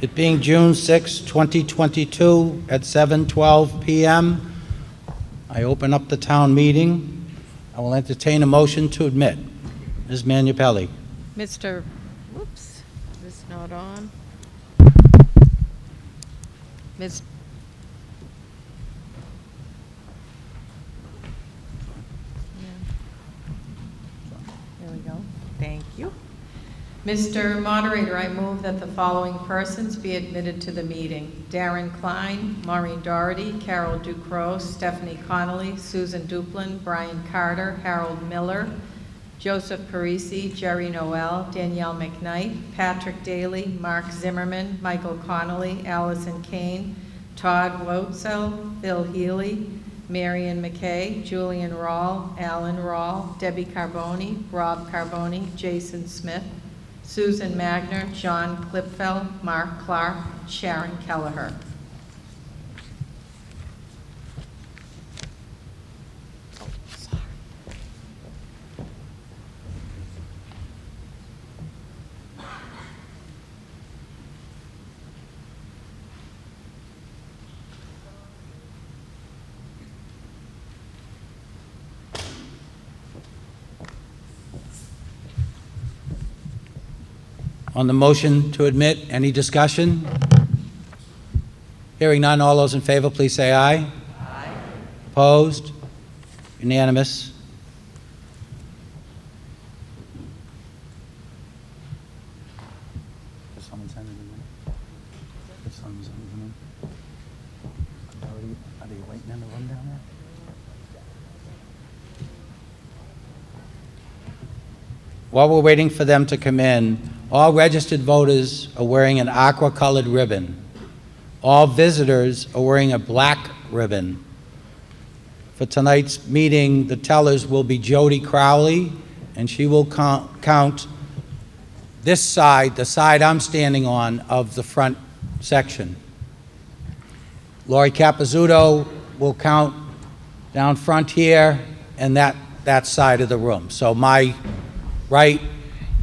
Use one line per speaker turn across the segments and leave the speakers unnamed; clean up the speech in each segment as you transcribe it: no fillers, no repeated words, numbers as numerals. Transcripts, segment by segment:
It being June 6, 2022 at 7:12 p.m., I open up the town meeting. I will entertain a motion to admit. Ms. Manupelli.
Mr. Whoops, is this not on? Ms. There we go. Thank you. Mr. Moderator, I move that the following persons be admitted to the meeting: Darren Klein, Maureen Doherty, Carol Ducrot, Stephanie Connolly, Susan Duplin, Brian Carter, Harold Miller, Joseph Parisi, Jerry Noel, Danielle McKnight, Patrick Daly, Mark Zimmerman, Michael Connolly, Allison Kane, Todd Wotzel, Phil Healy, Marion McKay, Julian Rawl, Alan Rawl, Debbie Carboni, Rob Carboni, Jason Smith, Susan Magner, John Klipfeld, Mark Clark, Sharon Kelleher.
On the motion to admit, any discussion? Hearing none, all those in favor, please say aye. Aye. Opposed? Unanimous. Did someone send it in? Did someone send it in? Are they waiting in the room down there? While we're waiting for them to come in, all registered voters are wearing an aqua-colored ribbon. All visitors are wearing a black ribbon. For tonight's meeting, the tellers will be Jody Crowley, and she will count this side, the side I'm standing on, of the front section. Lori Capizzuto will count down front here and that side of the room. So my right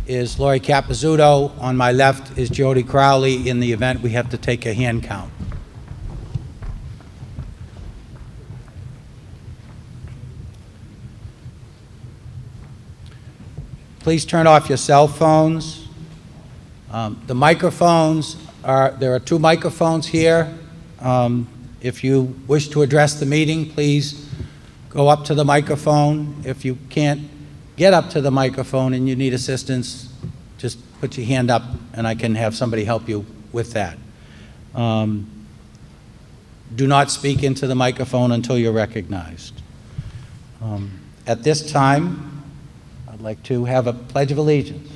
is Lori Capizzuto. On my left is Jody Crowley. In the event we have to take a hand count. Please turn off your cell phones. The microphones there are two microphones here. If you wish to address the meeting, please go up to the microphone. If you can't get up to the microphone and you need assistance, just put your hand up and I can have somebody help you with that. Do not speak into the microphone until you're recognized. At this time, I'd like to have a Pledge of Allegiance.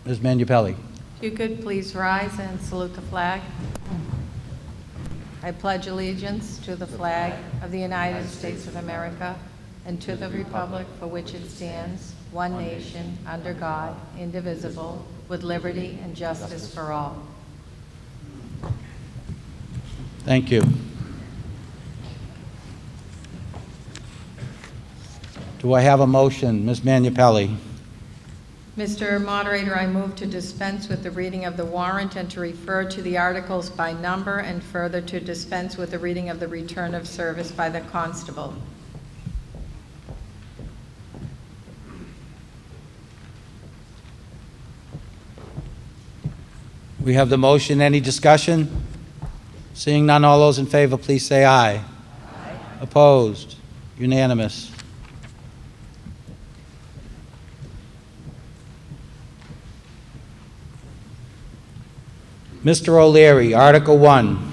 Ms. Manupelli.
If you could please rise and salute the flag. I pledge allegiance to the flag of the United States of America and to the republic for which it stands, one nation, under God, indivisible, with liberty and justice for all.
Thank you. Do I have a motion? Ms. Manupelli.
Mr. Moderator, I move to dispense with the reading of the warrant and to refer to the articles by number, and further to dispense with the reading of the return of service by the constable.
We have the motion. Any discussion? Seeing none, all those in favor, please say aye. Aye. Opposed? Unanimous. Mr. O'Leary, Article 1.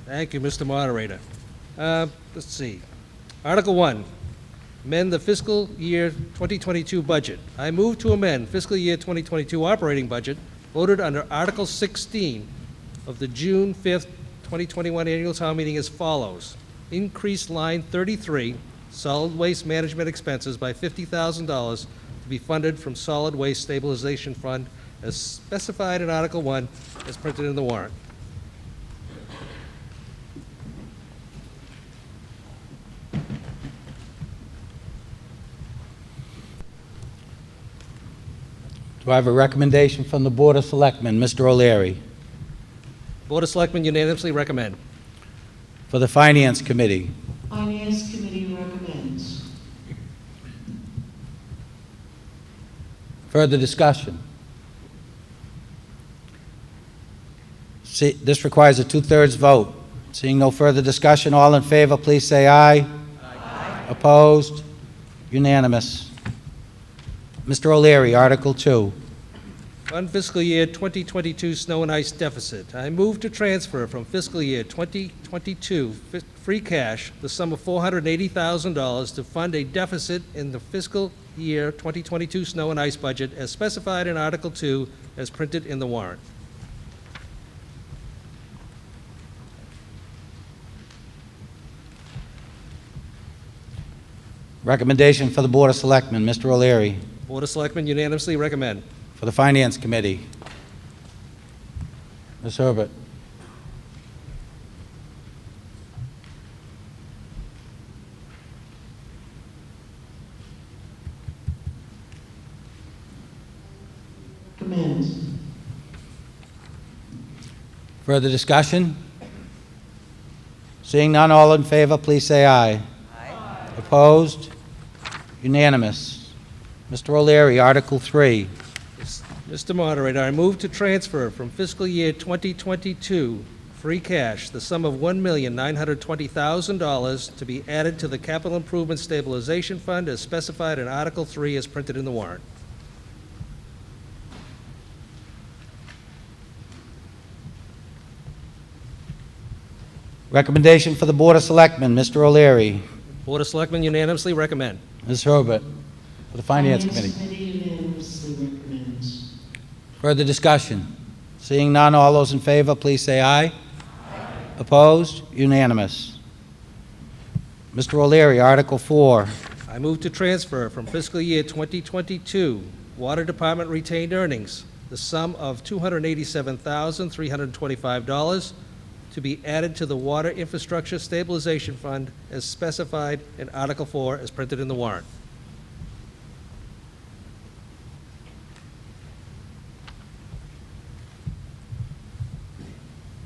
Thank you, Mr. Moderator. Let's see. Article 1, amend the fiscal year 2022 budget. I move to amend fiscal year 2022 operating budget voted under Article 16 of the June 5th, 2021 annual town meeting as follows. Increase line 33, solid waste management expenses, by $50,000 to be funded from solid waste stabilization fund as specified in Article 1 as printed in the warrant.
Do I have a recommendation from the Board of Selectmen? Mr. O'Leary.
Board of Selectmen unanimously recommend.
For the Finance Committee,
Finance Committee recommends.
further discussion? This requires a two-thirds vote. Seeing no further discussion, all in favor, please say aye. Aye. Opposed? Unanimous. Mr. O'Leary, Article 2.
Fund fiscal year 2022 snow and ice deficit. I move to transfer from fiscal year 2022 free cash the sum of $480,000 to fund a deficit in the fiscal year 2022 snow and ice budget as specified in Article 2 as printed in the warrant.
Recommendation for the Board of Selectmen, Mr. O'Leary.
Board of Selectmen unanimously recommend.
For the Finance Committee, Ms. Herbert.
Recommends.
Further discussion? Seeing none, all in favor, please say aye. Aye. Opposed? Unanimous. Mr. O'Leary, Article 3.
Mr. Moderator, I move to transfer from fiscal year 2022 free cash the sum of $1,920,000 to be added to the Capital Improvement Stabilization Fund as specified in Article 3 as printed in the warrant.
Recommendation for the Board of Selectmen, Mr. O'Leary.
Board of Selectmen unanimously recommend.
Ms. Herbert. For the Finance Committee.
Committee unanimously recommends.
Further discussion? Seeing none, all those in favor, please say aye. Aye. Opposed? Unanimous. Mr. O'Leary, Article 4.
I move to transfer from fiscal year 2022 Water Department retained earnings the sum of $287,325 to be added to the Water Infrastructure Stabilization Fund as specified in Article 4 as printed in the warrant.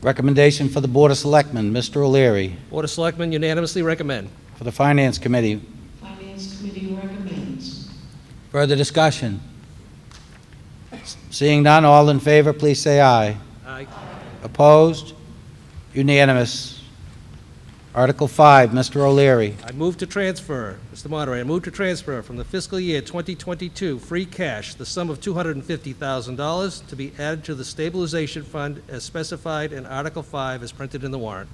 Recommendation for the Board of Selectmen, Mr. O'Leary.
Board of Selectmen unanimously recommend.
For the Finance Committee.
Finance Committee recommends.
Further discussion? Seeing none, all in favor, please say aye.
Aye.
Opposed? Unanimous. Article 5, Mr. O'Leary.
I move to transfer, Mr. Moderator, I move to transfer from the fiscal year 2022 free cash the sum of $250,000 to be added to the stabilization fund as specified in Article 5 as printed in the warrant.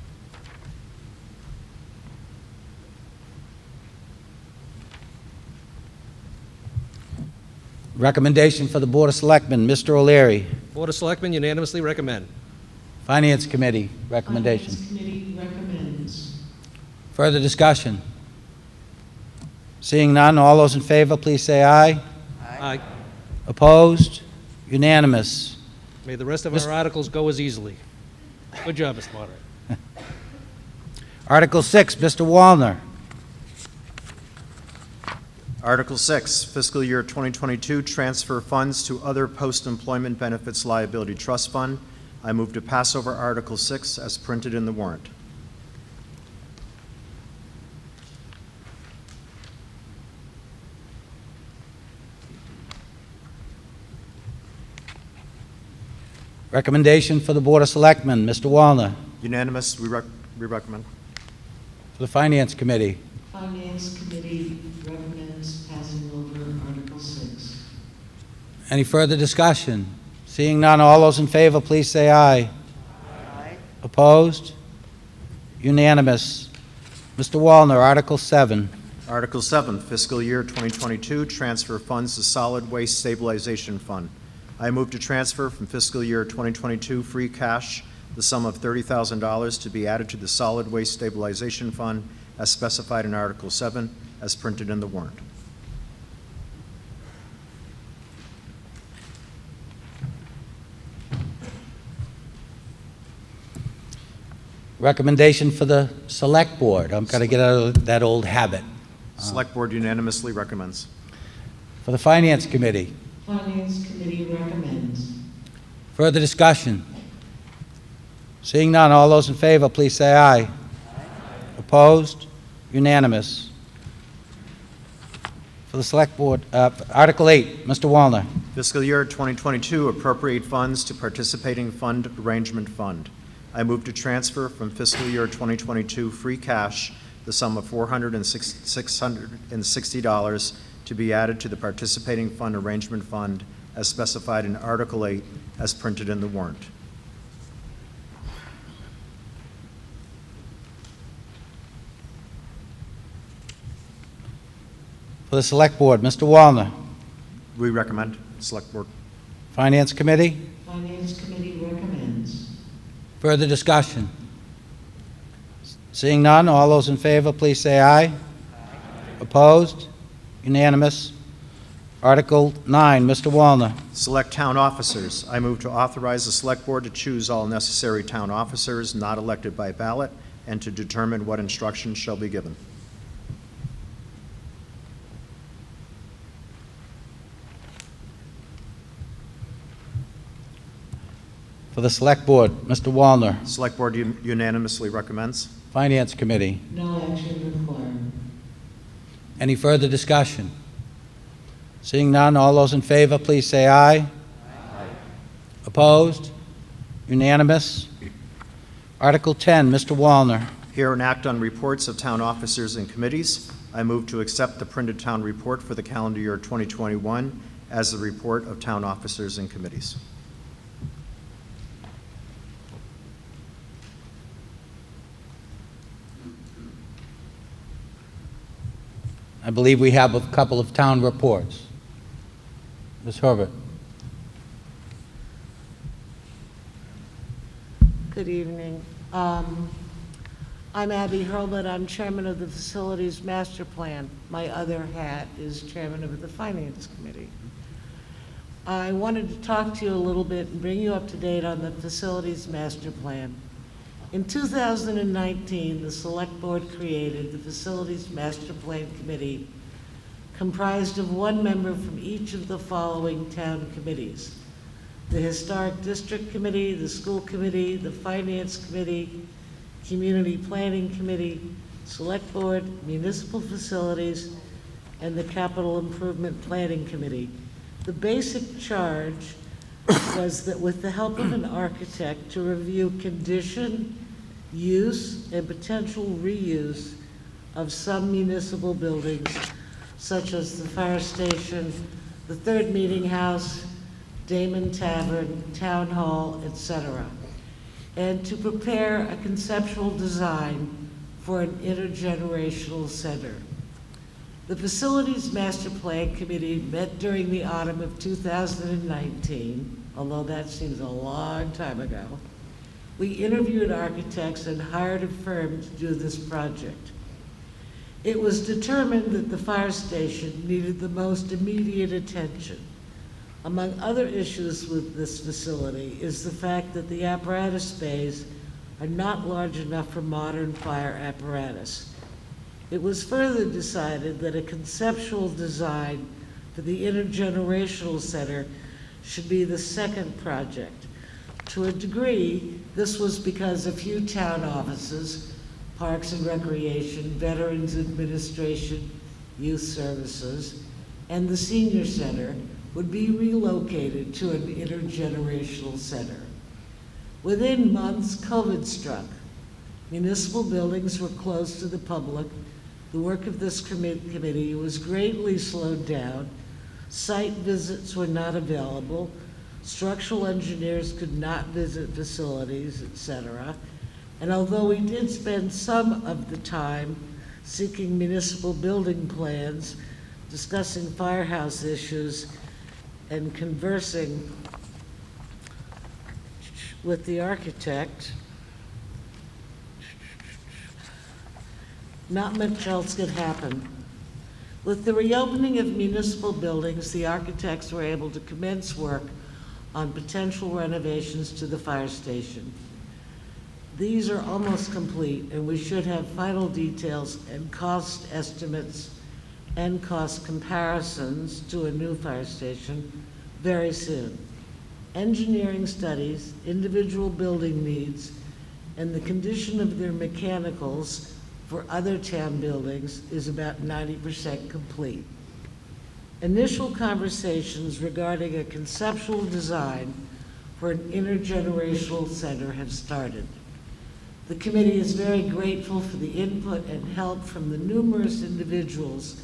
Recommendation for the Board of Selectmen, Mr. O'Leary.
Board of Selectmen unanimously recommend.
Finance Committee, recommendation.
Finance Committee recommends.
Further discussion? Seeing none, all those in favor, please say aye.
Aye.
Opposed? Unanimous.
May the rest of our articles go as easily. Good job, Mr. Moderator.
Article 6, Mr. Wallner.
Article 6, fiscal year 2022, transfer funds to other post-employment benefits liability trust fund. I move to pass over Article 6 as printed in the warrant.
Recommendation for the Board of Selectmen, Mr. Wallner.
Unanimous, we recommend.
For the Finance Committee.
Finance Committee recommends passing over Article 6.
Any further discussion? Seeing none, all those in favor, please say aye.
Aye.
Opposed? Unanimous. Mr. Wallner, Article 7.
Article 7, fiscal year 2022, transfer funds to solid waste stabilization fund. I move to transfer from fiscal year 2022 free cash the sum of $30,000 to be added to the solid waste stabilization fund as specified in Article 7 as printed in the warrant.
Recommendation for the Select Board. I'm going to get out of that old habit.
Select Board unanimously recommends.
For the Finance Committee.
Finance Committee recommends.
Further discussion? Seeing none, all those in favor, please say aye. Opposed? Unanimous. For the Select Board, Article 8, Mr. Wallner.
Fiscal year 2022, appropriate funds to participating fund arrangement fund. I move to transfer from fiscal year 2022 free cash the sum of $660 to be added to the participating fund arrangement fund as specified in Article 8 as printed in the warrant.
For the Select Board, Mr. Wallner.
We recommend. Select Board.
Finance Committee.
Finance Committee recommends.
Further discussion? Seeing none, all those in favor, please say aye. Opposed? Unanimous. Article 9, Mr. Wallner.
Select town officers. I move to authorize the Select Board to choose all necessary town officers not elected by ballot and to determine what instructions shall be given.
For the Select Board, Mr. Wallner.
Select Board unanimously recommends.
Finance Committee.
No action required.
Any further discussion? Seeing none, all those in favor, please say aye. Opposed? Unanimous. Article 10, Mr. Wallner.
Hear and act on reports of town officers and committees. I move to accept the printed town report for the calendar year 2021 as the report of town officers and committees.
I believe we have a couple of town reports. Ms. Herbert.
Good evening. I'm Abby Hurlbut. I'm chairman of the Facilities Master Plan. My other hat is chairman of the Finance Committee. I wanted to talk to you a little bit and bring you up to date on the Facilities Master Plan. In 2019, the Select Board created the Facilities Master Plan Committee, comprised of one member from each of the following town committees: the Historic District Committee, the School Committee, the Finance Committee, Community Planning Committee, Select Board, Municipal Facilities, and the Capital Improvement Planning Committee. The basic charge was that with the help of an architect to review condition, use, and potential reuse of some municipal buildings, such as the fire station, the Third Meeting House, Damon Tavern, Town Hall, etc., and to prepare a conceptual design for an intergenerational center. The Facilities Master Plan Committee met during the autumn of 2019, although that seems a long time ago. We interviewed architects and hired a firm to do this project. It was determined that the fire station needed the most immediate attention. Among other issues with this facility is the fact that the apparatus bays are not large enough for modern fire apparatus. It was further decided that a conceptual design for the intergenerational center should be the second project. To a degree, this was because a few town offices, Parks and Recreation, Veterans Administration, Youth Services, and the Senior Center would be relocated to an intergenerational center. Within months, COVID struck. Municipal buildings were closed to the public. The work of this committee was greatly slowed down. Site visits were not available. Structural engineers could not visit facilities, etc. And although we did spend some of the time seeking municipal building plans, discussing firehouse issues, and conversing with the architect, not much else could happen. With the reopening of municipal buildings, the architects were able to commence work on potential renovations to the fire station. These are almost complete, and we should have final details and cost estimates and cost comparisons to a new fire station very soon. Engineering studies, individual building needs, and the condition of their mechanicals for other town buildings is about 90% complete. Initial conversations regarding a conceptual design for an intergenerational center have started. The committee is very grateful for the input and help from the numerous individuals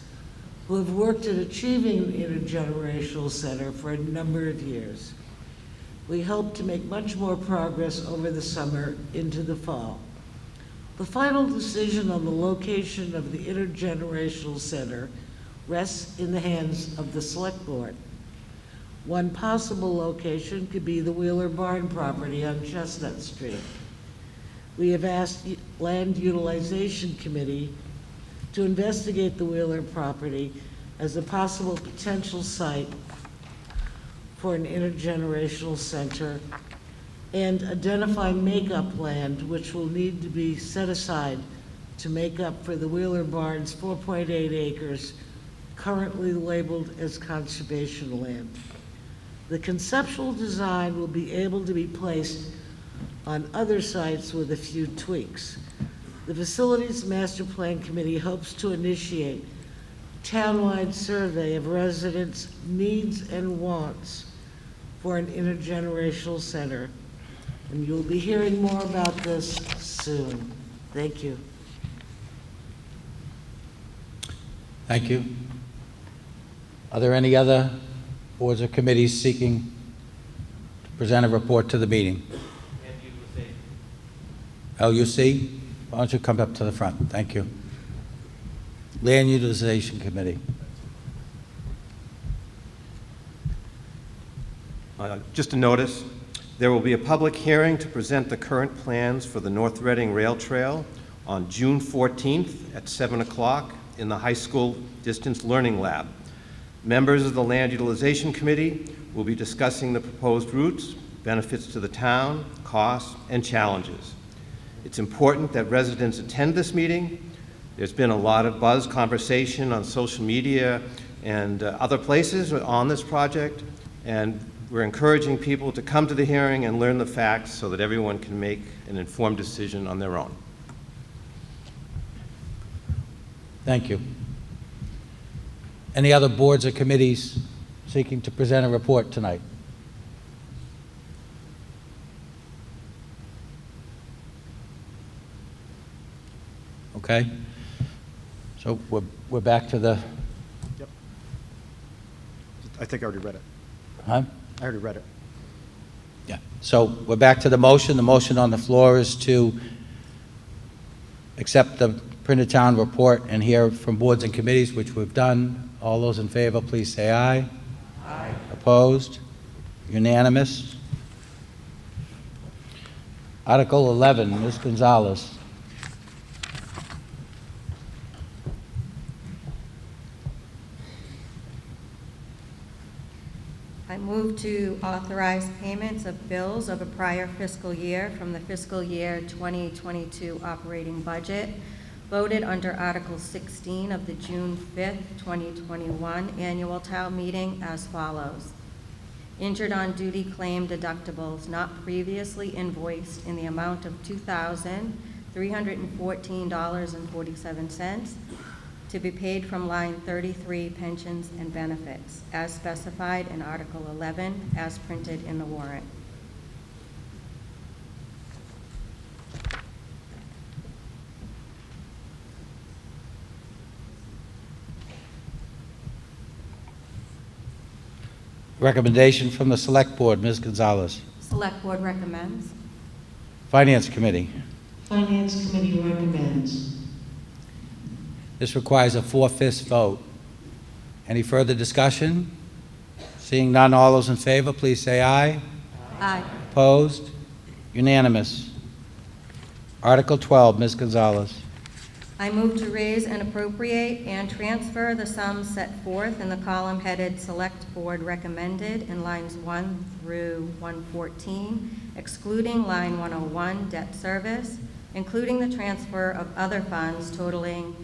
who have worked at achieving an intergenerational center for a number of years. We hope to make much more progress over the summer into the fall. The final decision on the location of the intergenerational center rests in the hands of the Select Board. One possible location could be the Wheeler Barn property on Chestnut Street. We have asked Land Utilization Committee to investigate the Wheeler property as a possible potential site for an intergenerational center and identify makeup land which will need to be set aside to make up for the Wheeler Barn's 4.8 acres currently labeled as conservation land. The conceptual design will be able to be placed on other sites with a few tweaks. The Facilities Master Plan Committee hopes to initiate a townwide survey of residents' needs and wants for an intergenerational center. And you'll be hearing more about this soon. Thank you.
Thank you. Are there any other boards or committees seeking to present a report to the meeting? LUC, why don't you come up to the front? Thank you. Land Utilization Committee.
Just a notice, there will be a public hearing to present the current plans for the North Reading Rail Trail on June 14th at 7 o'clock in the high school distance learning lab. Members of the Land Utilization Committee will be discussing the proposed routes, benefits to the town, costs, and challenges. It's important that residents attend this meeting. There's been a lot of buzz conversation on social media and other places on this project, and we're encouraging people to come to the hearing and learn the facts so that everyone can make an informed decision on their own.
Thank you. Any other boards or committees seeking to present a report tonight? Okay. So we're back to the,
Yep. I think I already read it.
huh?
I already read it.
Yeah. So we're back to the motion. The motion on the floor is to accept the printed town report and hear from boards and committees, which we've done. All those in favor, please say aye. Aye. Opposed? Unanimous? Article 11, Ms. Gonzalez.
I move to authorize payments of bills of a prior fiscal year from the fiscal year 2022 operating budget voted under Article 16 of the June 5th, 2021 annual town meeting as follows. Injured on duty claim deductibles not previously invoiced in the amount of $2,314.47 to be paid from line 33 pensions and benefits as specified in Article 11 as printed in the warrant.
Recommendation from the Select Board, Ms. Gonzalez.
Select Board recommends.
Finance Committee.
Finance Committee recommends.
This requires a 4/5 vote. Any further discussion? Seeing none, all those in favor, please say aye.
Aye.
Opposed? Unanimous. Article 12, Ms. Gonzalez.
I move to raise and appropriate and transfer the sums set forth in the column headed Select Board Recommended in lines 1 through 114, excluding line 101, debt service, including the transfer of other funds totaling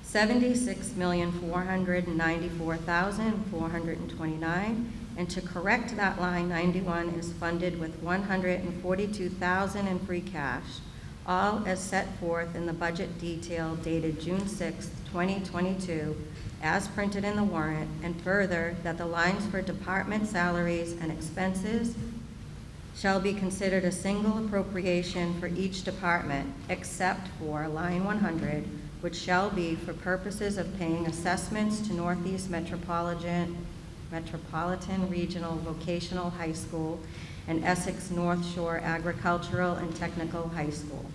$76,494,429, and to correct that line 91 is funded with $142,000 in free cash. all as set forth in the budget detail dated June 6, 2022, as printed in the warrant, and further, that the lines for department salaries and expenses shall be considered a single appropriation for each department, except for line 100, which shall be for purposes of paying assessments to Northeast Metropolitan Regional Vocational High School and Essex North Shore Agricultural and Technical High School.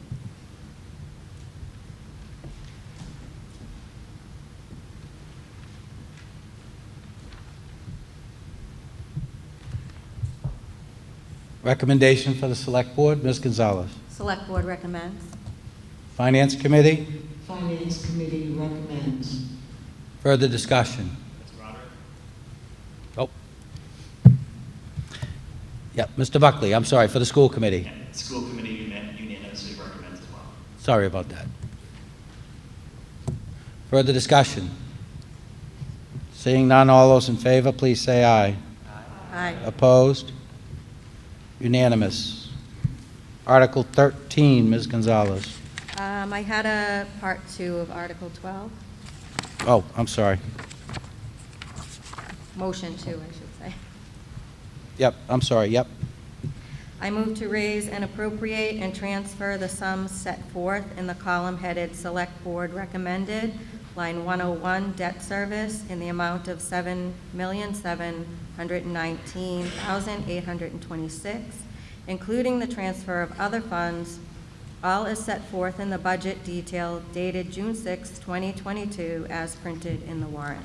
Recommendation for the Select Board, Ms. Gonzalez.
Select Board recommends.
Finance Committee,
Finance Committee recommends.
further discussion. Oh. Yep, Mr. Buckley, I'm sorry, for the School Committee.
And school committee unanimously recommends as well.
Sorry about that. Further discussion. Seeing none, all those in favor, please say aye.
Aye.
Opposed? Unanimous. Article 13, Ms. Gonzalez.
I had a part 2 of Article 12.
Oh, I'm sorry.
Motion 2, I should say.
Yep, I'm sorry, yep.
I move to raise and appropriate and transfer the sums set forth in the column headed Select Board Recommended, line 101, debt service, in the amount of $7,719,826, including the transfer of other funds, all is set forth in the budget detail dated June 6, 2022, as printed in the warrant.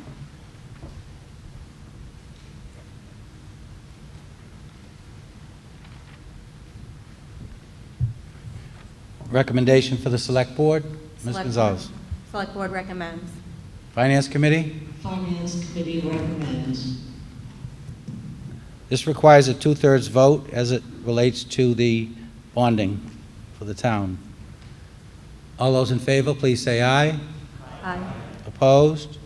Recommendation for the Select Board, Ms.
Select
Gonzalez.
Board- Select Board recommends.
Finance Committee,
Finance Committee recommends.
this requires a two-thirds vote as it relates to the bonding for the town. All those in favor, please say aye.
Aye.
Opposed?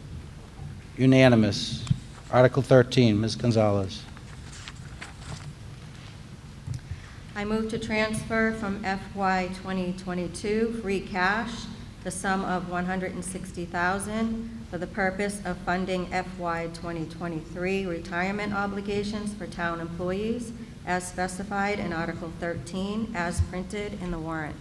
Unanimous. Article 13, Ms. Gonzalez.
I move to transfer from FY 2022 free cash the sum of $160,000 for the purpose of funding FY 2023 retirement obligations for town employees as specified in Article 13 as printed in the warrant.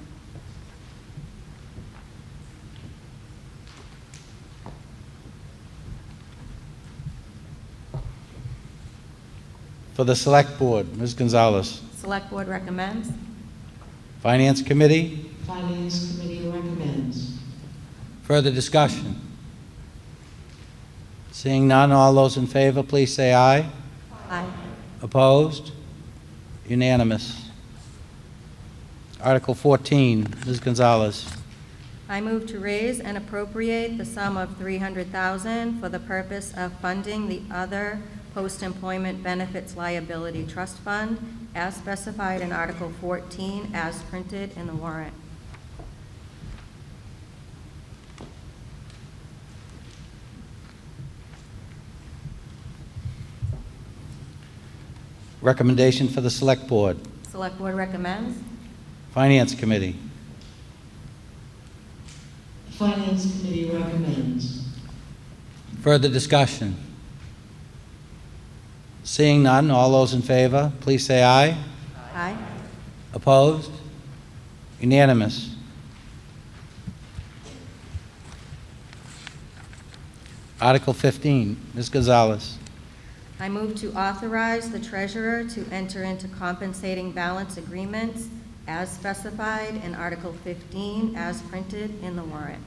For the Select Board, Ms. Gonzalez.
Select Board recommends.
Finance Committee,
Finance Committee recommends.
further discussion. Seeing none, all those in favor, please say aye.
Aye.
Opposed? Unanimous. Article 14, Ms. Gonzalez.
I move to raise and appropriate the sum of $300,000 for the purpose of funding the other post-employment benefits liability trust fund as specified in Article 14 as printed in the warrant.
Recommendation for the Select Board.
Select Board recommends.
Finance Committee.
Finance Committee recommends.
Further discussion. Seeing none, all those in favor, please say aye.
Aye.
Opposed? Unanimous. Article 15, Ms. Gonzalez.
I move to authorize the treasurer to enter into compensating balance agreements as specified in Article 15 as printed in the warrant.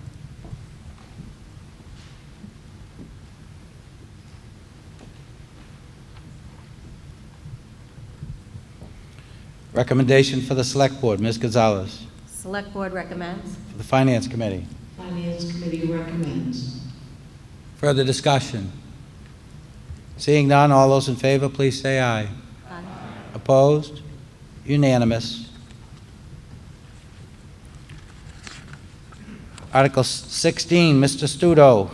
Recommendation for the Select Board, Ms. Gonzalez.
Select Board recommends.
For the Finance Committee.
Finance Committee recommends.
Further discussion. Seeing none, all those in favor, please say aye.
Aye.
Opposed? Unanimous. Article 16, Mr. Studo.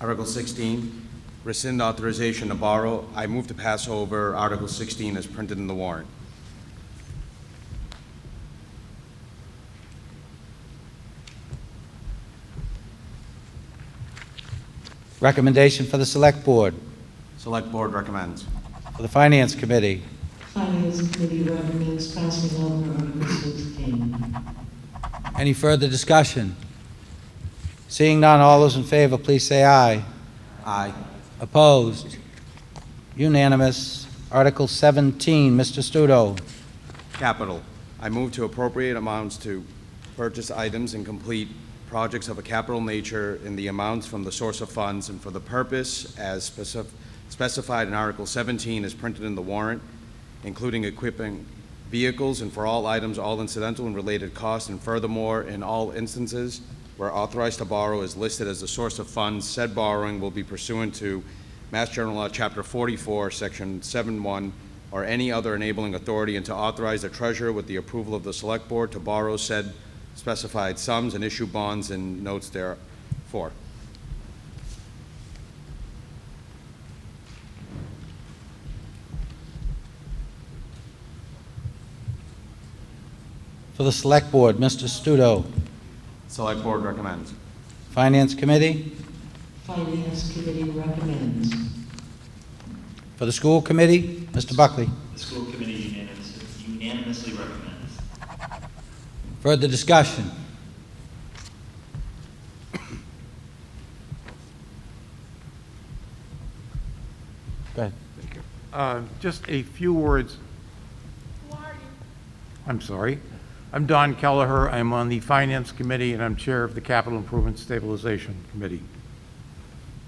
Article 16, rescind authorization to borrow. I move to pass over Article 16 as printed in the warrant.
Recommendation for the Select Board,
Select Board recommends.
for the Finance Committee,
Finance Committee recommends passing over Article 16.
Any further discussion? Seeing none, all those in favor, please say aye.
Aye.
Opposed? Unanimous. Article 17, Mr. Studo.
Capital. I move to appropriate amounts to purchase items and complete projects of a capital nature in the amounts from the source of funds and for the purpose as specified in Article 17 as printed in the warrant, including equipping vehicles and for all items, all incidental and related costs, and furthermore, in all instances where authorized to borrow is listed as the source of funds, said borrowing will be pursuant to Mass General Law, Chapter 44, Section 7.1, or any other enabling authority, and to authorize the treasurer with the approval of the Select Board to borrow said specified sums and issue bonds and notes therefor.
For the Select Board, Mr. Studo.
Select Board recommends.
Finance Committee,
Finance Committee recommends.
for the School Committee, Mr. Buckley.
The school committee unanimously recommends.
Further discussion? Go ahead.
Just a few words. I'm sorry. I'm Don Kelleher. I'm on the Finance Committee, and I'm Chair of the Capital Improvement Stabilization Committee.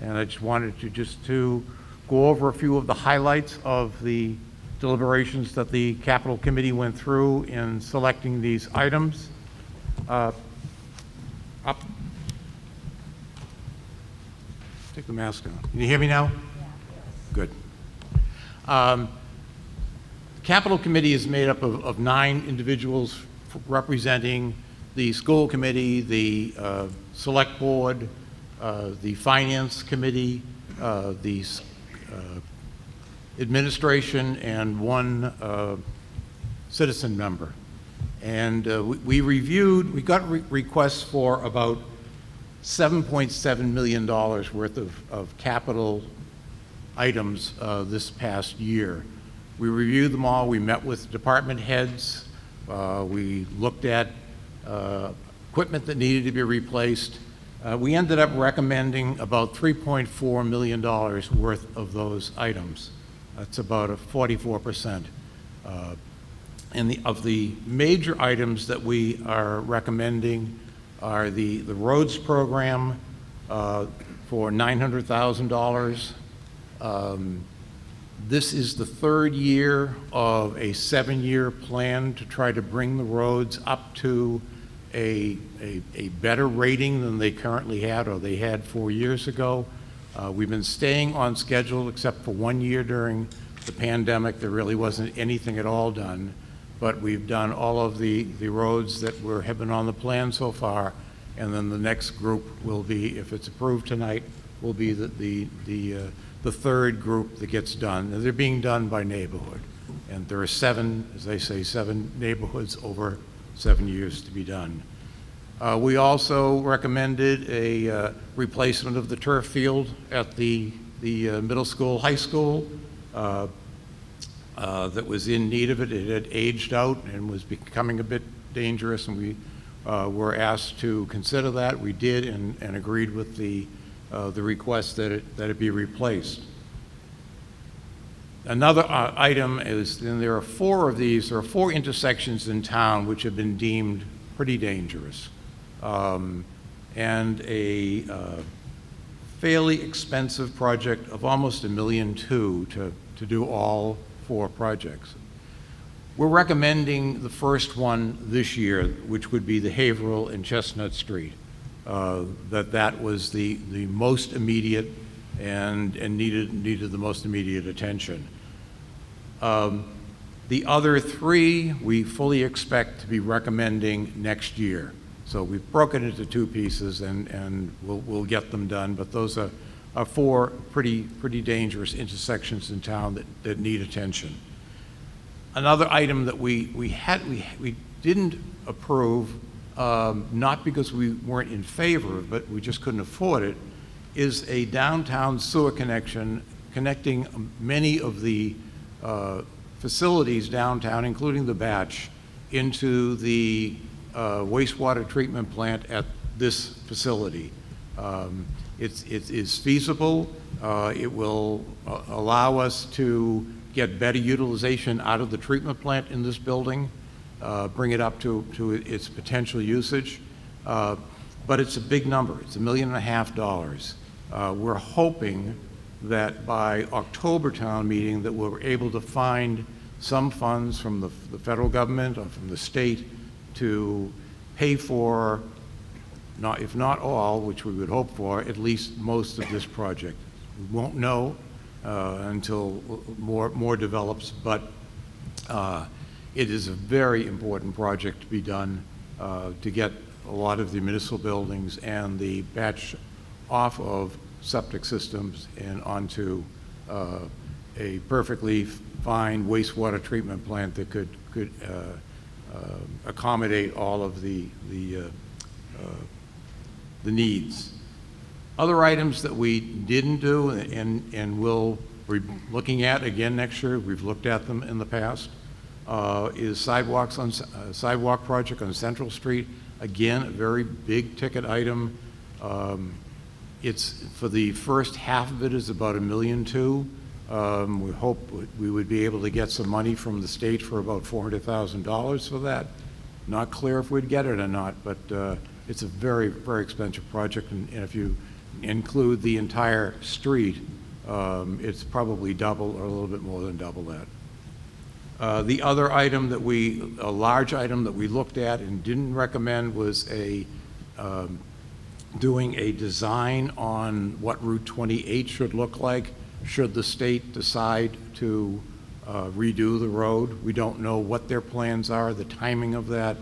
And I just wanted to go over a few of the highlights of the deliberations that the Capital Committee went through in selecting these items. Up. Take the mask off. Can you hear me now? Good. Capital Committee is made up of 9 individuals representing the School Committee, the Select Board, the Finance Committee, the Administration, and 1 citizen member. And we got requests for about $7.7 million worth of capital items this past year. We reviewed them all. We met with department heads. We looked at equipment that needed to be replaced. We ended up recommending about $3.4 million worth of those items. That's about a 44%. And of the major items that we are recommending are the roads program for $900,000. This is the 3rd year of a 7-year plan to try to bring the roads up to a better rating than they currently had, or they had 4 years ago. We've been staying on schedule except for 1 year during the pandemic. There really wasn't anything at all done, but we've done all of the roads that have been on the plan so far, and then the next group will be, if it's approved tonight, will be the 3rd group that gets done. And they're being done by neighborhood. And there are 7, as they say, 7 neighborhoods over 7 years to be done. We also recommended a replacement of the turf field at the middle school, high school, that was in need of it. It had aged out and was becoming a bit dangerous, and we were asked to consider that. We did, and agreed with the request that it be replaced. Another item is, and there are 4 of these, there are 4 intersections in town which have been deemed pretty dangerous. And a fairly expensive project of almost $1.2 million to do all 4 projects. We're recommending the first one this year, which would be the Haverhill and Chestnut Street. That was the most immediate and needed the most immediate attention. The other 3 we fully expect to be recommending next year. So we've broken it into 2 pieces, and we'll get them done. But those are 4 pretty dangerous intersections in town that need attention. Another item that we didn't approve, not because we weren't in favor, but we just couldn't afford it, is a downtown sewer connection connecting many of the facilities downtown, including the Batch, into the wastewater treatment plant at this facility. It is feasible. It will allow us to get better utilization out of the treatment plant in this building, bring it up to its potential usage. But it's a big number. It's $1.5 million. We're hoping that by October town meeting that we're able to find some funds from the federal government or from the state to pay for, if not all, which we would hope for, at least most of this project. We won't know until more develops, but it is a very important project to be done to get a lot of the municipal buildings and the Batch off of septic systems and onto a perfectly fine wastewater treatment plant that could accommodate all of the needs. Other items that we didn't do and will be looking at again next year, we've looked at them in the past, is sidewalk project on Central Street. Again, a very big ticket item. It's for the first half of it is about $1.2 million. We hope we would be able to get some money from the state for about $400,000 for that. Not clear if we'd get it or not, but it's a very, very expensive project, and if you include the entire street, it's probably double or a little bit more than double that. The other item a large item that we looked at and didn't recommend was doing a design on what Route 28 should look like should the state decide to redo the road. We don't know what their plans are, the timing of that,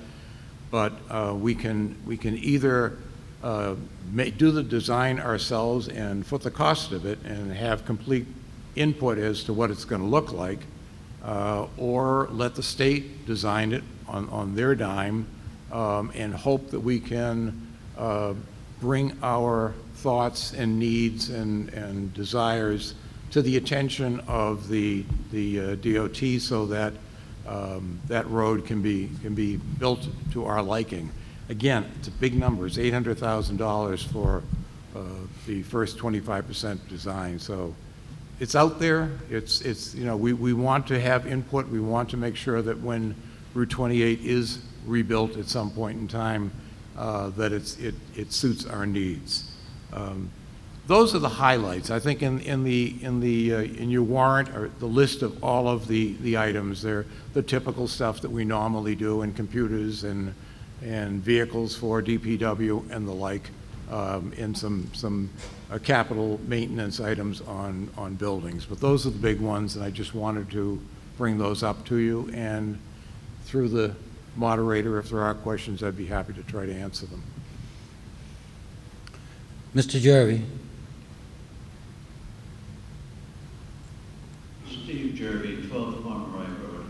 but we can either do the design ourselves and foot the cost of it and have complete input as to what it's going to look like, or let the state design it on their dime and hope that we can bring our thoughts and needs and desires to the attention of the DOT so that that road can be built to our liking. Again, it's a big number. It's $800,000 for the first 25% design. So it's out there. It's we want to have input. We want to make sure that when Route 28 is rebuilt at some point in time, that it suits our needs. Those are the highlights. I think in your warrant or the list of all of the items. They're the typical stuff that we normally do in computers and vehicles for DPW and the like, and some capital maintenance items on buildings. But those are the big ones, and I just wanted to bring those up to you. And through the moderator, if there are questions, I'd be happy to try to answer them.
Mr. Jervy.
Steve Jervy, 12 Pomeroy Road.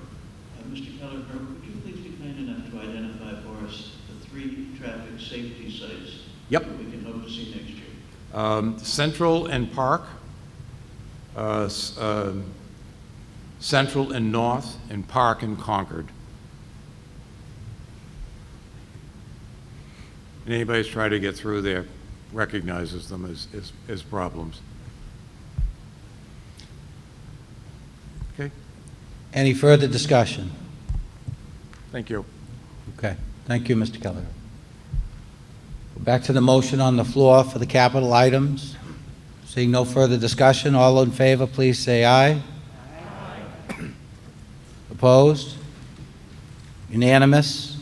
Mr. Kelleher, would you please be kind enough to identify for us the 3 traffic safety sites
Yep.
that we can hope to see next year?
Central and Park, Central and North, and Park and Concord. And anybody who's tried to get through there recognizes them as problems. Okay,
Any further discussion?
thank you.
Okay, thank you, Mr. Keller. Back to the motion on the floor for the capital items. Seeing no further discussion, all in favor, please say aye. Aye. Opposed? Unanimous?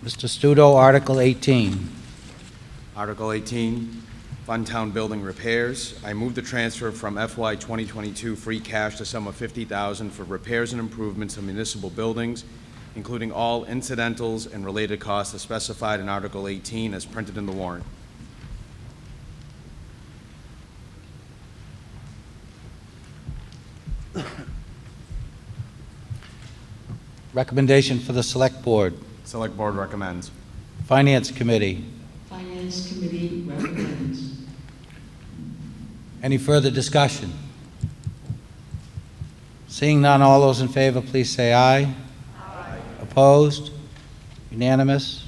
Mr. Studo, Article 18.
Article 18, Fund Town Building Repairs. I move the transfer from FY 2022 free cash the sum of $50,000 for repairs and improvements of municipal buildings, including all incidentals and related costs as specified in Article 18 as printed in the warrant.
Recommendation for the Select Board.
Select Board recommends.
Finance Committee.
Finance Committee recommends.
Any further discussion? Seeing none, all those in favor, please say aye. Aye. Opposed? Unanimous.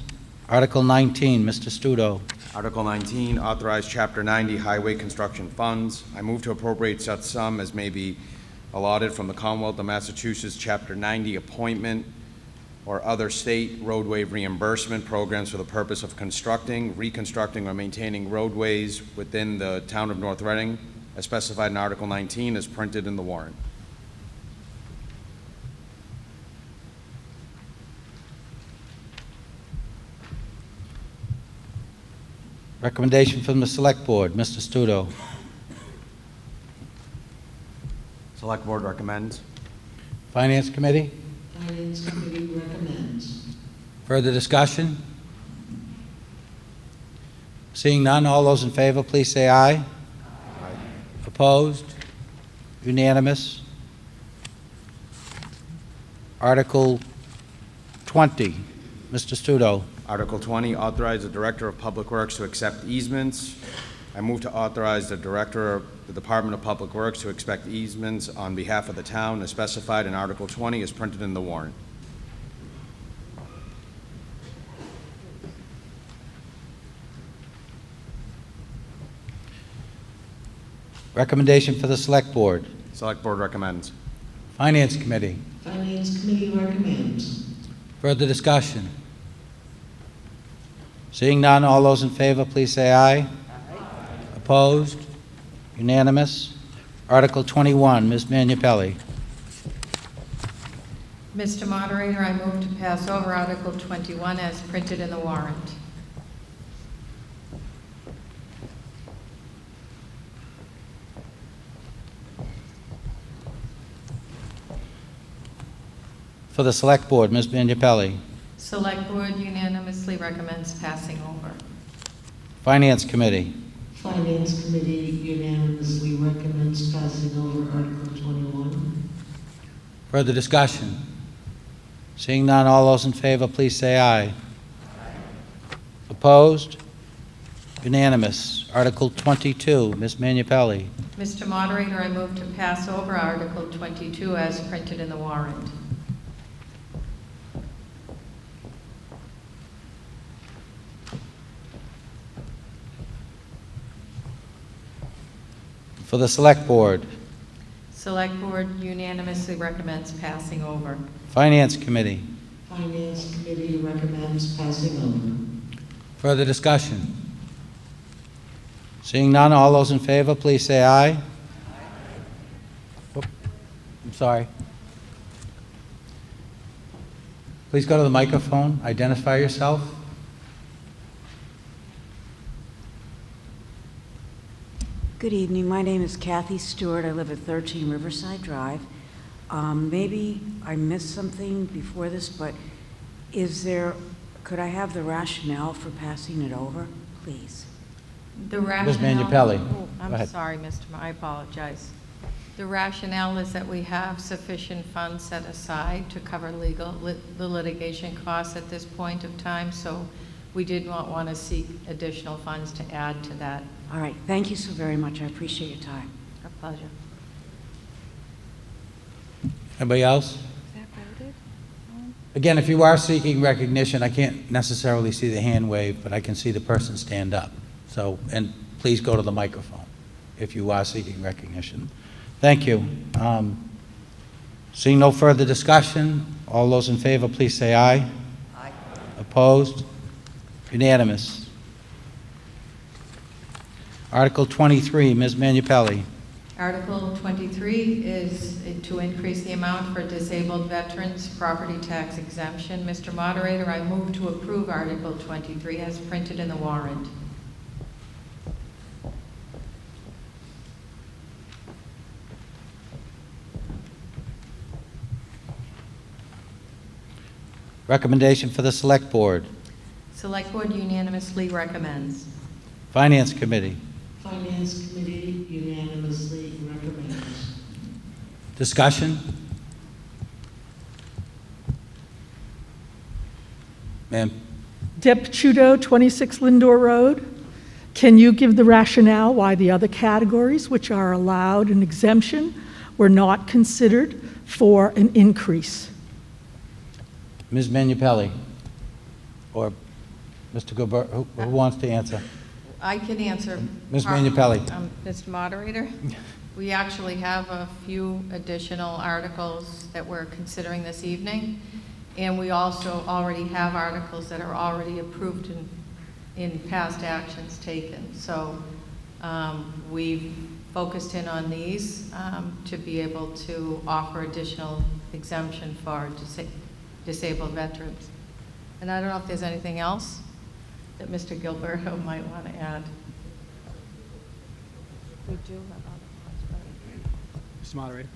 Article 19, Mr. Studo.
Article 19, authorize Chapter 90 highway construction funds. I move to appropriate such sum as may be allotted from the Commonwealth of Massachusetts Chapter 90 appointment or other state roadway reimbursement programs for the purpose of constructing, reconstructing, or maintaining roadways within the town of North Reading, as specified in Article 19, as printed in the warrant.
Recommendation from the Select Board, Mr. Studo.
Select Board recommends.
Finance Committee?
Finance Committee recommends.
Further discussion? Seeing none, all those in favor, please say aye. Aye. Opposed? Unanimous. Article 20, Mr. Studo.
Article 20, authorize the Director of Public Works to accept easements. I move to authorize the Director of the Department of Public Works to accept easements on behalf of the town as specified in Article 20 as printed in the warrant.
Recommendation for the Select Board.
Select Board recommends.
Finance Committee.
Finance Committee recommends.
Further discussion? Seeing none, all those in favor, please say aye. Aye. Opposed? Unanimous. Article 21, Ms. Manupelli.
Mr. Moderator, I move to pass over Article 21 as printed in the warrant.
For the Select Board, Ms. Manupelli.
Select Board unanimously recommends passing over.
Finance Committee.
Finance Committee unanimously recommends passing over Article 21.
Further discussion? Seeing none, all those in favor, please say aye. Aye. Opposed? Unanimous. Article 22, Ms. Manupelli.
Mr. Moderator, I move to pass over Article 22 as printed in the warrant.
For the Select Board.
Select Board unanimously recommends passing over.
Finance Committee.
Finance Committee recommends passing over.
Further discussion? Seeing none, all those in favor, please say aye. Oop, I'm sorry. Please go to the microphone, identify yourself.
Good evening. My name is Kathy Stewart. I live at 13 Riverside Drive. Maybe I missed something before this, but could I have the rationale for passing it over, please?
The rationale.
Ms. Manupelli.
Oh,
Go
I'm
ahead.
sorry, I apologize. The rationale is that we have sufficient funds set aside to cover the litigation costs at this point of time, so we did not want to seek additional funds to add to that.
All right. Thank you so very much. I appreciate your time.
Our pleasure.
Anybody else? Again, if you are seeking recognition, I can't necessarily see the hand wave, but I can see the person stand up. So, and please go to the microphone if you are seeking recognition. Thank you. Seeing no further discussion, all those in favor, please say aye. Aye. Opposed? Unanimous. Article 23, Ms. Manupelli.
Article 23 is to increase the amount for disabled veterans property tax exemption. Mr. Moderator, I move to approve Article 23 as printed in the warrant.
Recommendation for the Select Board.
Select Board unanimously recommends.
Finance Committee.
Finance Committee unanimously recommends.
Discussion? Ma'am.
Deb Chudo, 26 Lindor Road. Can you give the rationale why the other categories, which are allowed an exemption, were not considered for an increase?
Ms. Minipelli, or Mr. Gilbert, who wants to answer?
I can answer.
Ms. Minipelli.
Mr. Moderator, we actually have a few additional articles that we're considering this evening, and we also already have articles that are already approved in past actions taken. So we've focused in on these to be able to offer additional exemption for disabled veterans. And I don't know if there's anything else that Mr. Gilberto might want to add. We do have
Mr. Moderator.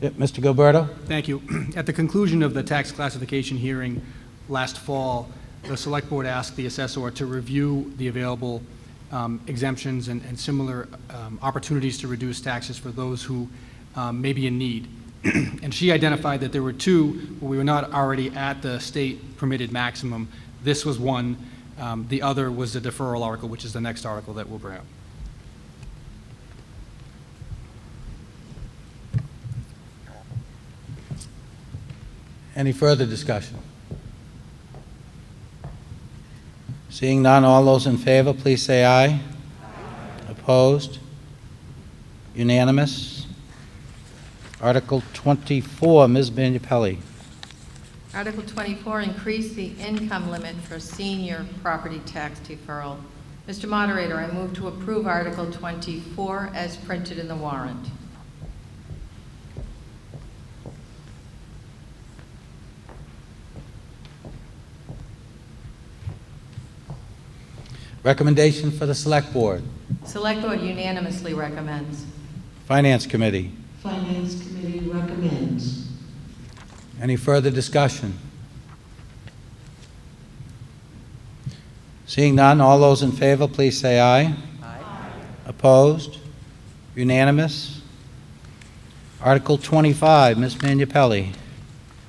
Yep, Mr. Gilberto?
Thank you. At the conclusion of the tax classification hearing last fall, the Select Board asked the assessor to review the available exemptions and similar opportunities to reduce taxes for those who may be in need. And she identified that there were two where we were not already at the state permitted maximum. This was one. The other was the deferral article, which is the next article that we'll bring up.
Any further discussion? Seeing none, all those in favor, please say aye. Aye. Opposed? Unanimous? Article 24, Ms. Minipelli.
Article 24, increase the income limit for senior property tax deferral. Mr. Moderator, I move to approve Article 24 as printed in the warrant.
Recommendation for the Select Board.
Select Board unanimously recommends.
Finance Committee.
Finance Committee recommends.
Any further discussion? Seeing none, all those in favor, please say aye. Aye. Opposed? Unanimous? Article 25, Ms. Minipelli.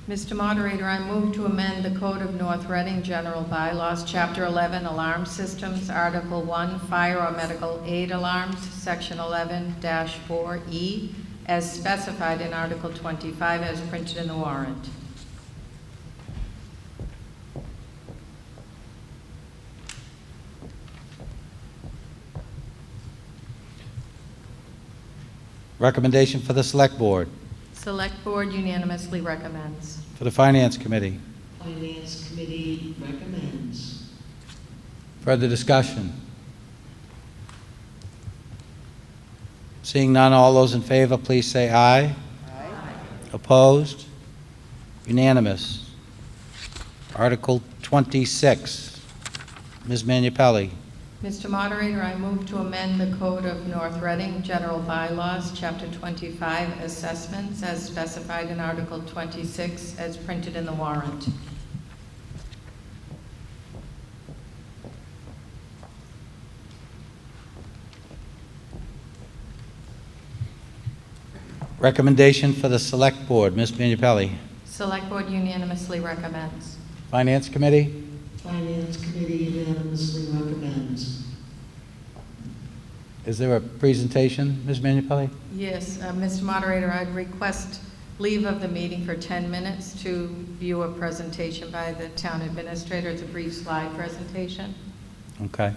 Mr. Moderator, I move to amend the Code of North Reading General Bylaws, Chapter 11, Alarm Systems, Article 1, Fire or Medical Aid Alarms, Section 11-4E, as specified in Article 25 as printed in the warrant.
Recommendation for the Select Board.
Select Board unanimously recommends.
For the Finance Committee.
Finance Committee recommends.
Further discussion? Seeing none, all those in favor, please say aye. Aye. Opposed? Unanimous. Article 26. Ms. Minipelli.
Mr. Moderator, I move to amend the Code of North Reading General Bylaws, Chapter 25, Assessments, as specified in Article 26, as printed in the warrant.
Recommendation for the Select Board. Ms. Minipelli.
Select Board unanimously recommends.
Finance Committee.
Finance Committee unanimously recommends.
Is there a presentation, Ms. Minipelli?
Yes, Mr. Moderator, I'd request leave of the meeting for 10 minutes to view a presentation by the town administrator. It's a brief slide presentation.
Okay.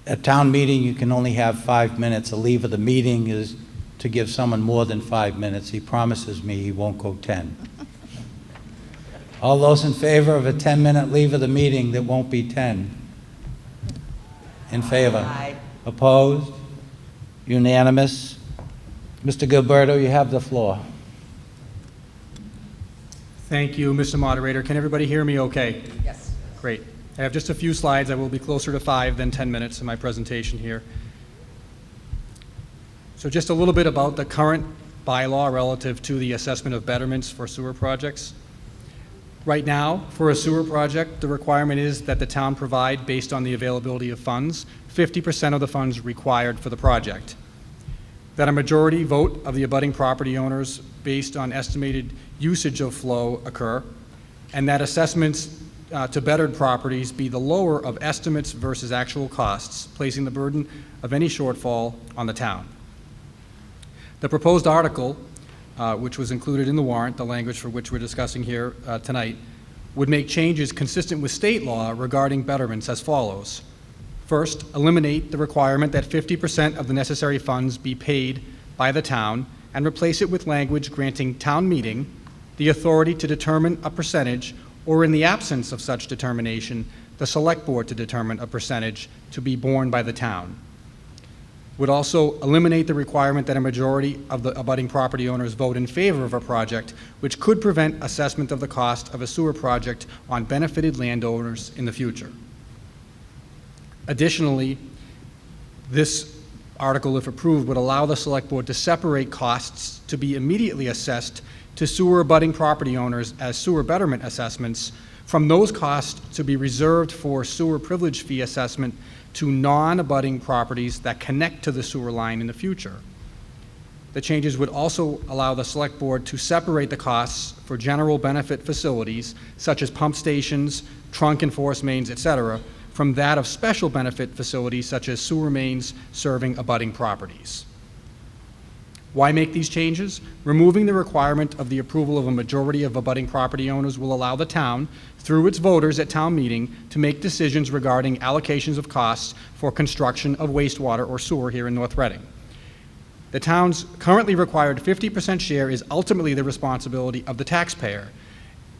At town meeting, you can only have 5 minutes. A leave of the meeting is to give someone more than 5 minutes. He promises me he won't go 10. All those in favor of a 10-minute leave of the meeting that won't be 10? In favor? Aye. Opposed? Unanimous? Mr. Gilberto, you have the floor.
Thank you, Mr. Moderator. Can everybody hear me okay? Yes. Great. I have just a few slides. I will be closer to 5 than 10 minutes in my presentation here. So just a little bit about the current bylaw relative to the assessment of betterments for sewer projects. Right now, for a sewer project, the requirement is that the town provide, based on the availability of funds, 50% of the funds required for the project. That a majority vote of the abutting property owners based on estimated usage of flow occur, and that assessments to bettered properties be the lower of estimates versus actual costs, placing the burden of any shortfall on the town. The proposed article, which was included in the warrant, the language for which we're discussing here tonight, would make changes consistent with state law regarding betterments as follows. First, eliminate the requirement that 50% of the necessary funds be paid by the town and replace it with language granting town meeting the authority to determine a percentage, or in the absence of such determination, the select board to determine a percentage to be borne by the town. Would also eliminate the requirement that a majority of the abutting property owners vote in favor of a project, which could prevent assessment of the cost of a sewer project on benefited landowners in the future. Additionally, this article, if approved, would allow the select board to separate costs to be immediately assessed to sewer abutting property owners as sewer betterment assessments from those costs to be reserved for sewer privilege fee assessment to non-abutting properties that connect to the sewer line in the future. The changes would also allow the select board to separate the costs for general benefit facilities such as pump stations, trunk and force mains, etc., from that of special benefit facilities such as sewer mains serving abutting properties. Why make these changes? Removing the requirement of the approval of a majority of abutting property owners will allow the town, through its voters at town meeting, to make decisions regarding allocations of costs for construction of wastewater or sewer here in North Reading. The town's currently required 50% share is ultimately the responsibility of the taxpayer,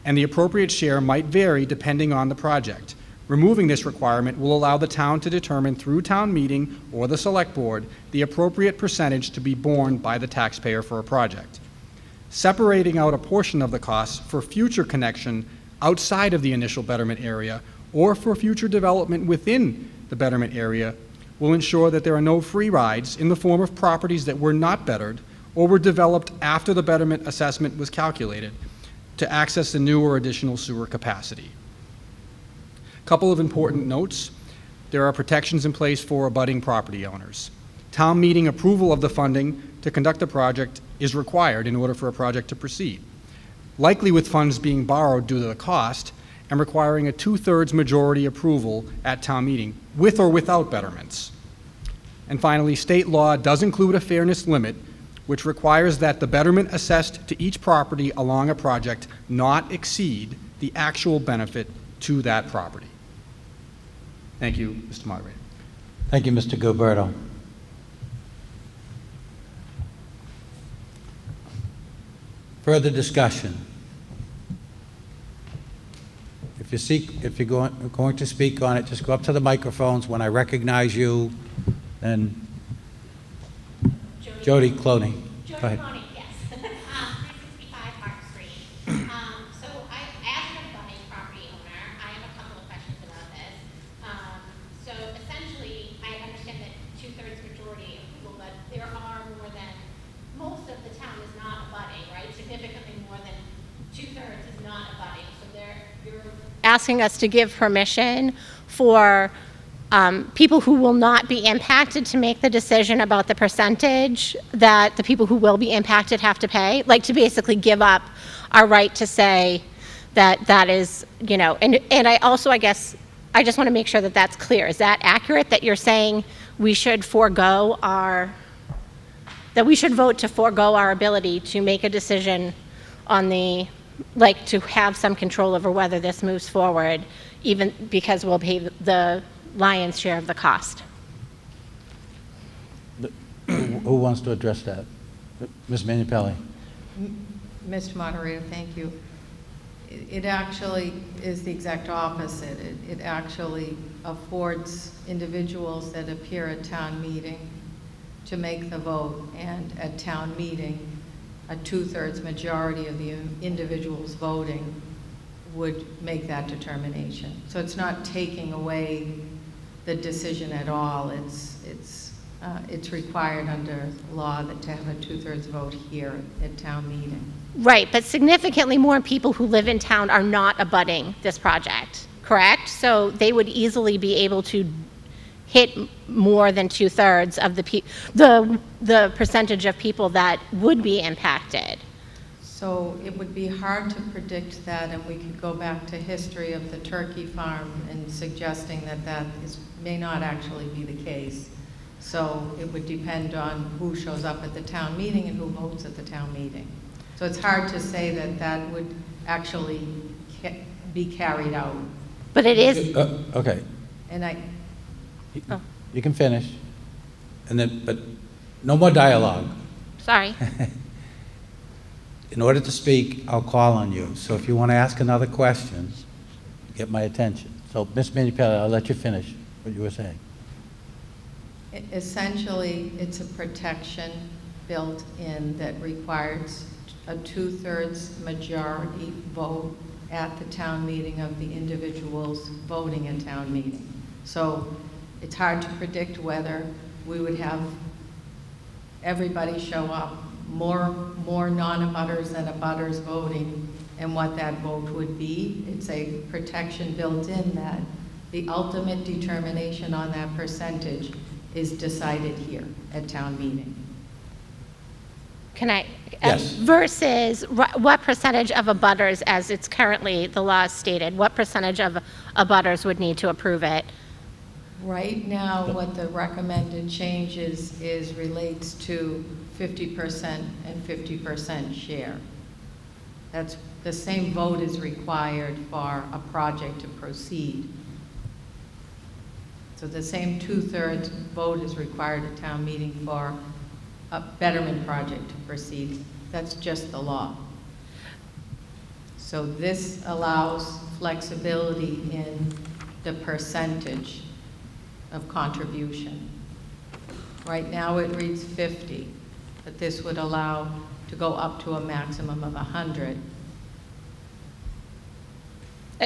and the appropriate share might vary depending on the project. Removing this requirement will allow the town to determine through town meeting or the select board the appropriate percentage to be borne by the taxpayer for a project. Separating out a portion of the costs for future connection outside of the initial betterment area or for future development within the betterment area will ensure that there are no free rides in the form of properties that were not bettered or were developed after the betterment assessment was calculated to access the new or additional sewer capacity. Couple of important notes. There are protections in place for abutting property owners. Town meeting approval of the funding to conduct the project is required in order for a project to proceed, likely with funds being borrowed due to the cost and requiring a 2/3 majority approval at town meeting, with or without betterments. And finally, state law does include a fairness limit, which requires that the betterment assessed to each property along a project not exceed the actual benefit to that property. Thank you, Mr. Moderator.
Thank you, Mr. Gilberto. Further discussion? If you're going to speak on it, just go up to the microphones. When I recognize you, then Jody Cloney. Go ahead.
Cloney, yes. 365 Park Street. So as an abutting property owner, I have a couple of questions about this. So essentially, I understand that 2/3 majority approval, but there are more than, most of the town is not abutting, right? Significantly more than 2/3 is not abutting. So you're asking us to give permission for people who will not be impacted to make the decision about the percentage that the people who will be impacted have to pay, like to basically give up our right to say that is, and I also, I guess, I just want to make sure that that's clear. Is that accurate, that you're saying we should that we should vote to forego our ability to make a decision on to have some control over whether this moves forward, even because we'll pay the lion's share of the cost?
Who wants to address that? Ms. Manupelli.
Mr. Moderator, thank you. It actually is the exact opposite. It actually affords individuals that appear at town meeting to make the vote, and at town meeting, a 2/3 majority of the individuals voting would make that determination. So it's not taking away the decision at all. It's required under law to have a 2/3 vote here at town meeting.
Right, but significantly more people who live in town are not abutting this project, correct? So they would easily be able to hit more than 2/3 of the percentage of people that would be impacted.
So it would be hard to predict that, and we could go back to history of the turkey farm and suggesting that may not actually be the case. So it would depend on who shows up at the town meeting and who votes at the town meeting. So it's hard to say that would actually be carried out.
But it is,
Okay,
And
you can finish. And then, but no more dialogue.
sorry.
In order to speak, I'll call on you. So if you want to ask another question, get my attention. So, Ms. Minipelli, I'll let you finish what you were saying.
essentially, it's a protection built in that requires a 2/3 majority vote at the town meeting of the individuals voting at town meeting. So it's hard to predict whether we would have everybody show up, more non-abutters than abutters voting, and what that vote would be. It's a protection built in that the ultimate determination on that percentage is decided here at town meeting.
Can I?
Yes.
Versus what percentage of abutters, as it's currently the law is stated, what percentage of abutters would need to approve it?
Right now, what the recommended change is relates to 50% and 50% share. That's, the same vote is required for a project to proceed. So the same 2/3 vote is required at town meeting for a betterment project to proceed. That's just the law. So this allows flexibility in the percentage of contribution. Right now it reads 50, but this would allow to go up to a maximum of 100.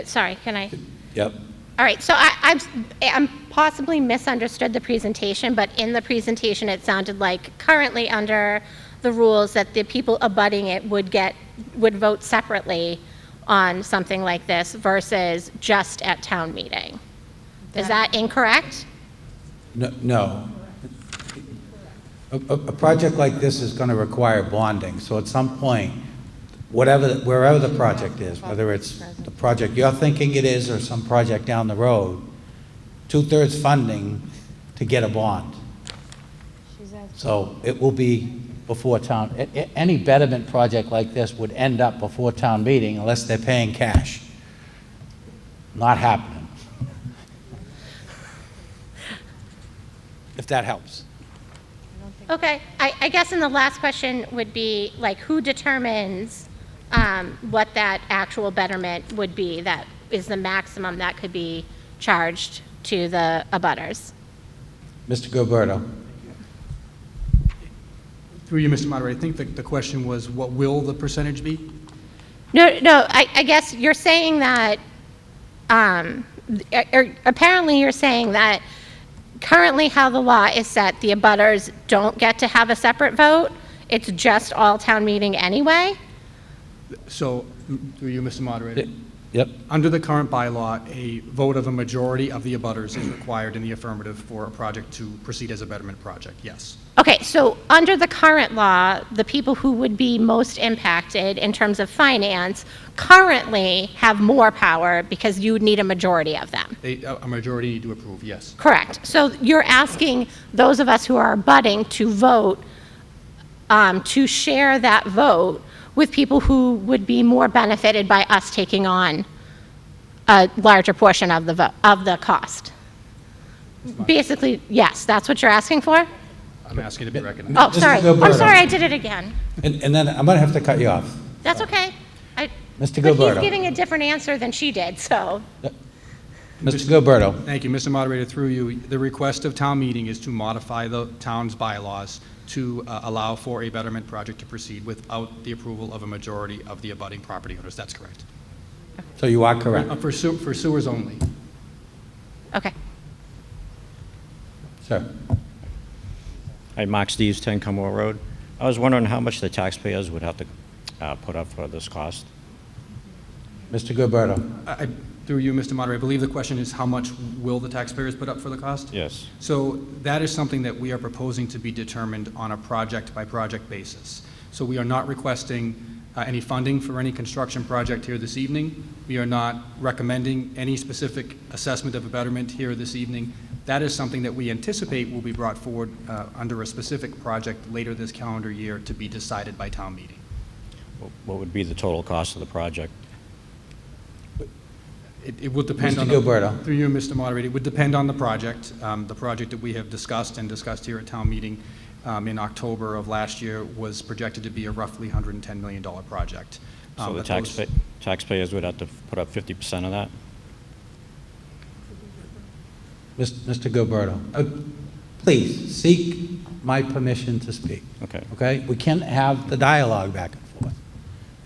Sorry, can I?
Yep.
All right, so I'm possibly misunderstood the presentation, but in the presentation, it sounded like currently under the rules that the people abutting it would vote separately on something like this versus just at town meeting. Is that incorrect?
No. A project like this is going to require bonding, so at some point, wherever the project is, whether it's the project you're thinking it is or some project down the road, 2/3 funding to get a bond. So it will be before town, any betterment project like this would end up before town meeting unless they're paying cash. Not happening. If that helps.
Okay, I guess in the last question would be, like, who determines what that actual betterment would be that is the maximum that could be charged to the abutters?
Mr. Gilberto.
Through you, Mr. Moderator, I think the question was, what will the percentage be?
No, I guess you're saying that, apparently you're saying that currently how the law is set, the abutters don't get to have a separate vote. It's just all town meeting anyway?
So, through you, Mr. Moderator.
Yep.
Under the current bylaw, a vote of a majority of the abutters is required in the affirmative for a project to proceed as a betterment project, yes.
Okay, so under the current law, the people who would be most impacted in terms of finance currently have more power because you would need a majority of them.
A majority need to approve, yes.
Correct. So you're asking those of us who are abutting to vote, to share that vote with people who would be more benefited by us taking on a larger portion of the cost. Basically, yes, that's what you're asking for?
I'm asking to be recognized.
Oh, sorry.
Gilberto.
I'm sorry, I did it again.
And then I'm going to have to cut you off.
That's okay.
Mr.
But
Gilberto.
he's giving a different answer than she did, so.
Mr. Gilberto.
Thank you, Mr. Moderator, through you. The request of town meeting is to modify the town's bylaws to allow for a betterment project to proceed without the approval of a majority of the abutting property owners. That's correct.
So you are correct.
For sewers only.
Okay.
Sir.
Hi, Mark Steves, 10 Cumberland Road. I was wondering how much the taxpayers would have to put up for this cost.
Mr. Gilberto.
Through you, Mr. Moderator, I believe the question is how much will the taxpayers put up for the cost?
Yes.
So that is something that we are proposing to be determined on a project-by-project basis. So we are not requesting any funding for any construction project here this evening. We are not recommending any specific assessment of a betterment here this evening. That is something that we anticipate will be brought forward under a specific project later this calendar year to be decided by town meeting.
What would be the total cost of the project?
It would depend
Mr.
on
Gilberto.
through you, Mr. Moderator. It would depend on the project. The project that we have discussed here at town meeting in October of last year was projected to be a roughly $110 million project.
So the taxpayers would have to put up 50% of that?
Mr. Gilberto, please seek my permission to speak.
Okay.
Okay? We can't have the dialogue back and forth.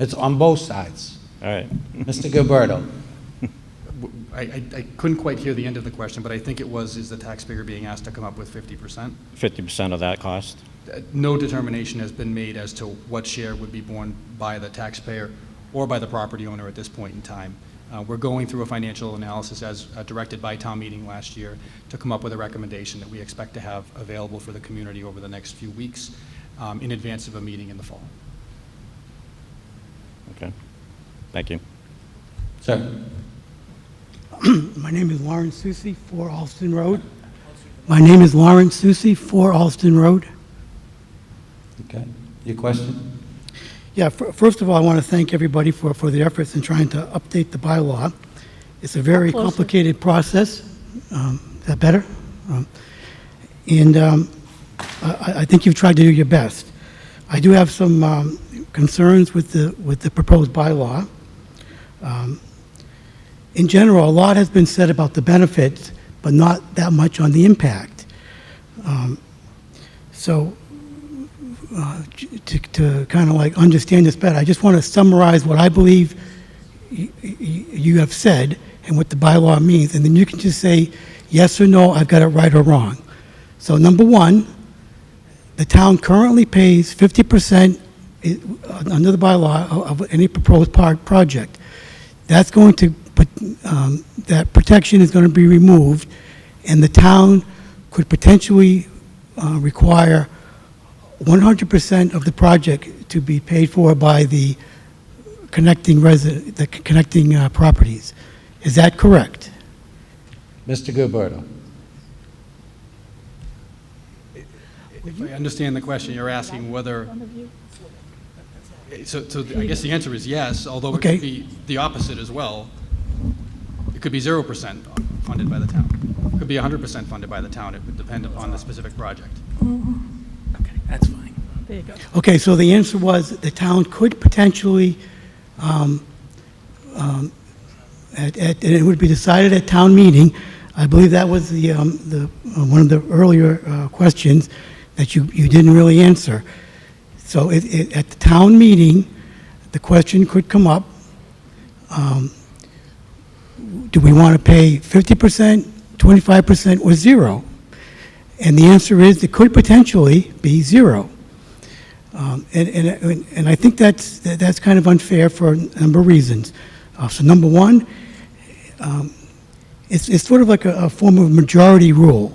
It's on both sides.
All right.
Mr. Gilberto.
I couldn't quite hear the end of the question, but I think it was, is the taxpayer being asked to come up with 50%?
50% of that cost?
No determination has been made as to what share would be borne by the taxpayer or by the property owner at this point in time. We're going through a financial analysis as directed by town meeting last year to come up with a recommendation that we expect to have available for the community over the next few weeks in advance of a meeting in the fall.
Okay. Thank you.
Sir.
My name is Lawrence Susi, 4 Alston Road. My name is Lawrence Susi, 4 Alston Road.
Okay. Your question?
Yeah, first of all, I want to thank everybody for their efforts in trying to update the bylaw. It's a very complicated process. Is that better? I think you've tried to do your best. I do have some concerns with the proposed bylaw. In general, a lot has been said about the benefits, but not that much on the impact. To kind of like understand this better, I just want to summarize what I believe you have said and what the bylaw means, and then you can just say yes or no, I've got it right or wrong. So number one, the town currently pays 50% under the bylaw of any proposed project. That's going to that protection is going to be removed, and the town could potentially require 100% of the project to be paid for by the connecting properties. Is that correct?
Mr. Gilberto.
If I understand the question, you're asking whether. So I guess the answer is yes, although it could be the opposite as well. It could be 0% funded by the town. It could be 100% funded by the town. It would depend upon the specific project.
Okay, that's fine.
There you go.
Okay, so the answer was that the town could potentially, and it would be decided at town meeting. I believe that was the one of the earlier questions that you didn't really answer. So at the town meeting, the question could come up, do we want to pay 50%, 25%, or 0? And the answer is it could potentially be 0. And I think that's kind of unfair for a number of reasons. So number one, it's sort of like a form of majority rule.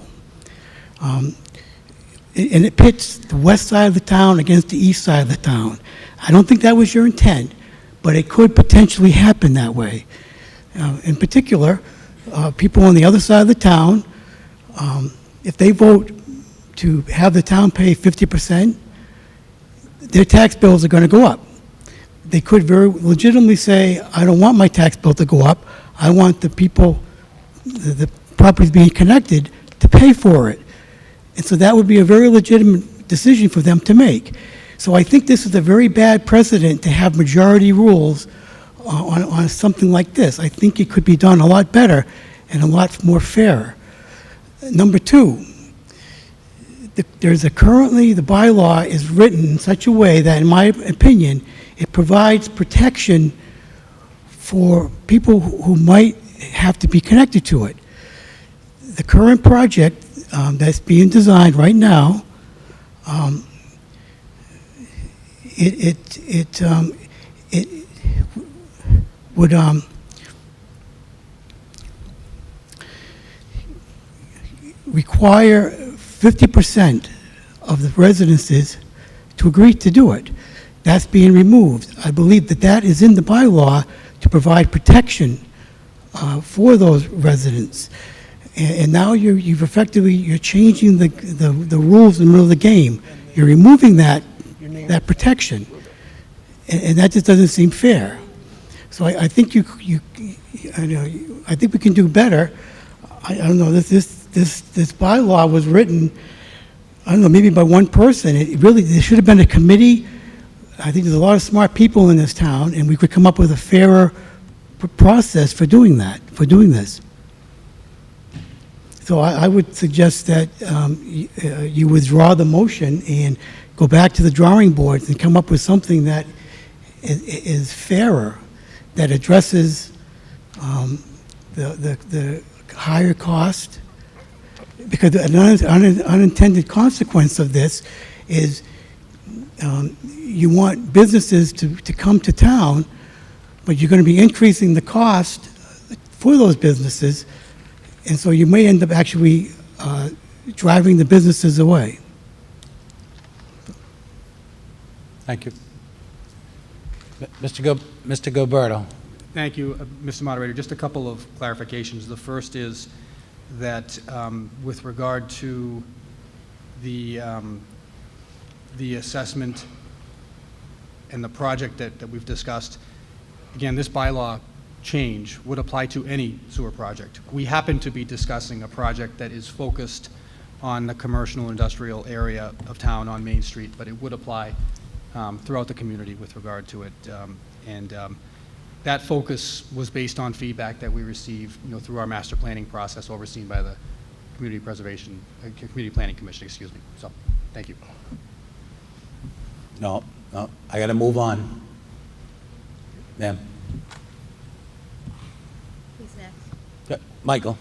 And it pits the west side of the town against the east side of the town. I don't think that was your intent, but it could potentially happen that way. In particular, people on the other side of the town, if they vote to have the town pay 50%, their tax bills are going to go up. They could very legitimately say, I don't want my tax bill to go up. I want the people, the properties being connected, to pay for it. And so that would be a very legitimate decision for them to make. So I think this is a very bad precedent to have majority rules on something like this. I think it could be done a lot better and a lot more fair. Number two, currently the bylaw is written in such a way that, in my opinion, it provides protection for people who might have to be connected to it. The current project that's being designed right now, it would require 50% of the residences to agree to do it. That's being removed. I believe that that is in the bylaw to provide protection for those residents. And now you've effectively, you're changing the rules in the middle of the game. You're removing that protection. And that just doesn't seem fair. So I think I think we can do better. I don't know, this bylaw was written, I don't know, maybe by one person. There should have been a committee. I think there's a lot of smart people in this town, and we could come up with a fairer process for doing that, for doing this. So I would suggest that you withdraw the motion and go back to the drawing boards and come up with something that is fairer, that addresses the higher cost. Because an unintended consequence of this is you want businesses to come to town, but you're going to be increasing the cost for those businesses, and so you may end up actually driving the businesses away.
Thank you. Mr. Gilberto.
Thank you, Mr. Moderator. Just a couple of clarifications. The first is that with regard to the assessment and the project that we've discussed, again, this bylaw change would apply to any sewer project. We happen to be discussing a project that is focused on the commercial industrial area of town on Main Street, but it would apply throughout the community with regard to it. That focus was based on feedback that we received, through our master planning process overseen by the Community Planning Commission, excuse me. So, thank you.
No, I got to move on. Ma'am.
Who's next?
Michael.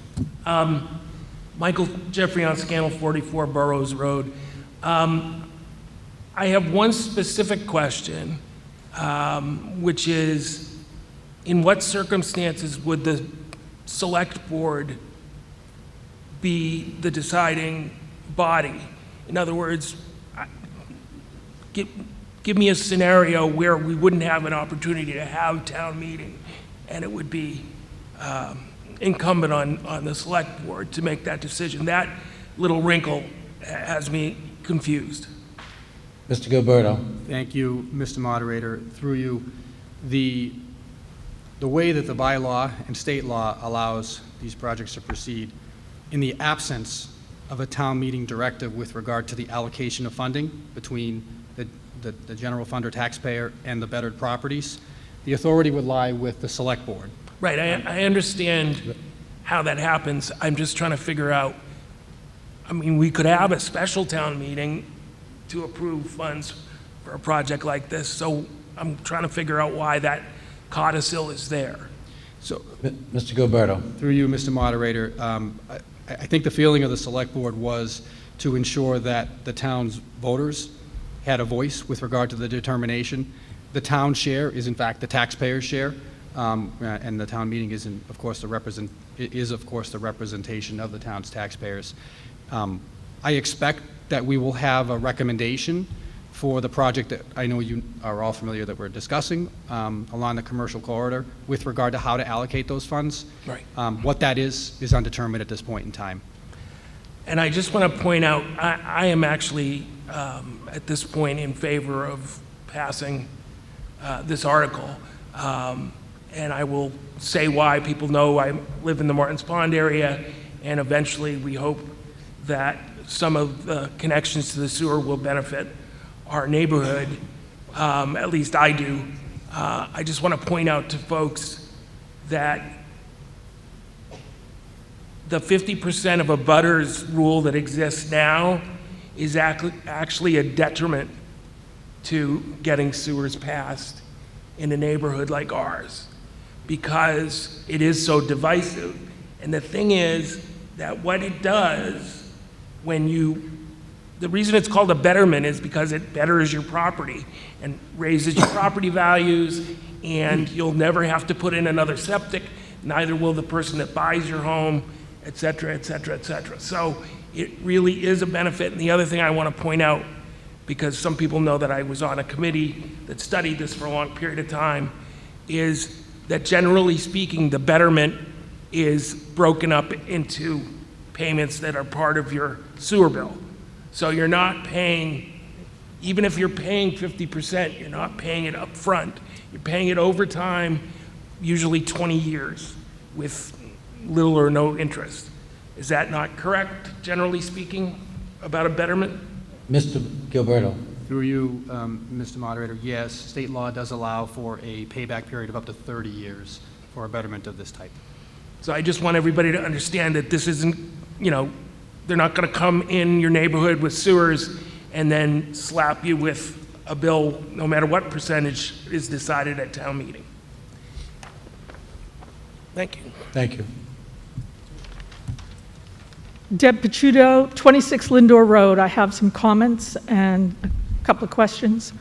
Michael Jeffrey on Scannell 44 Burroughs Road. I have one specific question, which is, in what circumstances would the select board be the deciding body? In other words, give me a scenario where we wouldn't have an opportunity to have town meeting, and it would be incumbent on the select board to make that decision. That little wrinkle has me confused.
Mr. Gilberto.
Thank you, Mr. Moderator. Through you, the way that the bylaw and state law allows these projects to proceed, in the absence of a town meeting directive with regard to the allocation of funding between the general fund or taxpayer and the bettered properties, the authority would lie with the select board.
Right, I understand how that happens. I'm just trying to figure out, we could have a special town meeting to approve funds for a project like this, so I'm trying to figure out why that codicil is there.
So, Mr. Gilberto.
Through you, Mr. Moderator, I think the feeling of the select board was to ensure that the town's voters had a voice with regard to the determination. The town share is in fact the taxpayer's share, and the town meeting is of course the representation of the town's taxpayers. I expect that we will have a recommendation for the project that I know you are all familiar that we're discussing along the commercial corridor with regard to how to allocate those funds.
Right.
What that is undetermined at this point in time.
And I just want to point out, I am actually at this point in favor of passing this article. And I will say why. People know I live in the Martins Pond area, and eventually we hope that some of the connections to the sewer will benefit our neighborhood. At least I do. I just want to point out to folks that the 50% of abutters rule that exists now is actually a detriment to getting sewers passed in a neighborhood like ours, because it is so divisive. And the thing is that what it does the reason it's called a betterment is because it betters your property and raises your property values, and you'll never have to put in another septic, neither will the person that buys your home, et cetera, et cetera, et cetera. So it really is a benefit. And the other thing I want to point out, because some people know that I was on a committee that studied this for a long period of time, is that generally speaking, the betterment is broken up into payments that are part of your sewer bill. So you're not paying, even if you're paying 50%, you're not paying it up front. You're paying it over time, usually 20 years, with little or no interest. Is that not correct, generally speaking, about a betterment?
Mr. Gilberto.
Through you, Mr. Moderator, yes, state law does allow for a payback period of up to 30 years for a betterment of this type.
So I just want everybody to understand that this isn't, they're not going to come in your neighborhood with sewers and then slap you with a bill, no matter what percentage is decided at town meeting. Thank you.
Thank you.
Deb Picciuto, 26 Lindor Road. I have some comments and a couple of questions.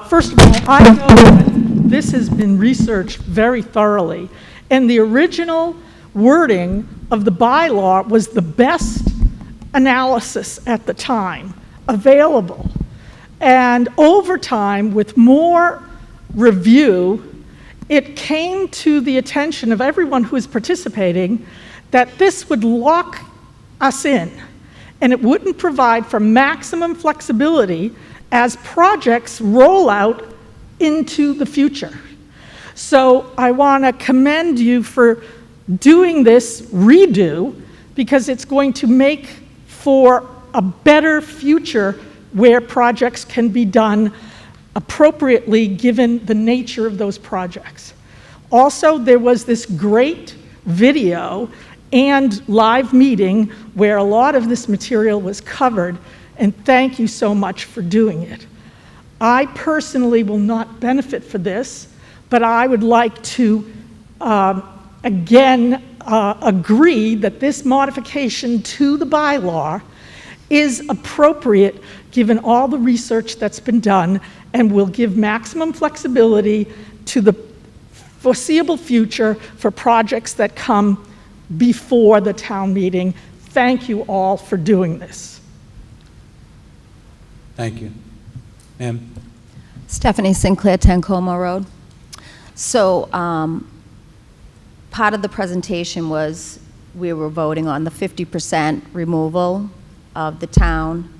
First of all, I know that this has been researched very thoroughly, and the original wording of the bylaw was the best analysis at the time available. And over time, with more review, it came to the attention of everyone who is participating that this would lock us in, and it wouldn't provide for maximum flexibility as projects roll out into the future. So I want to commend you for doing this redo, because it's going to make for a better future where projects can be done appropriately given the nature of those projects. Also, there was this great video and live meeting where a lot of this material was covered, and thank you so much for doing it. I personally will not benefit for this, but I would like to again agree that this modification to the bylaw is appropriate given all the research that's been done, and will give maximum flexibility to the foreseeable future for projects that come before the town meeting. Thank you all for doing this.
Thank you. Ma'am?
Stephanie Sinclair, 10 Como Road. So part of the presentation was we were voting on the 50% removal of the town,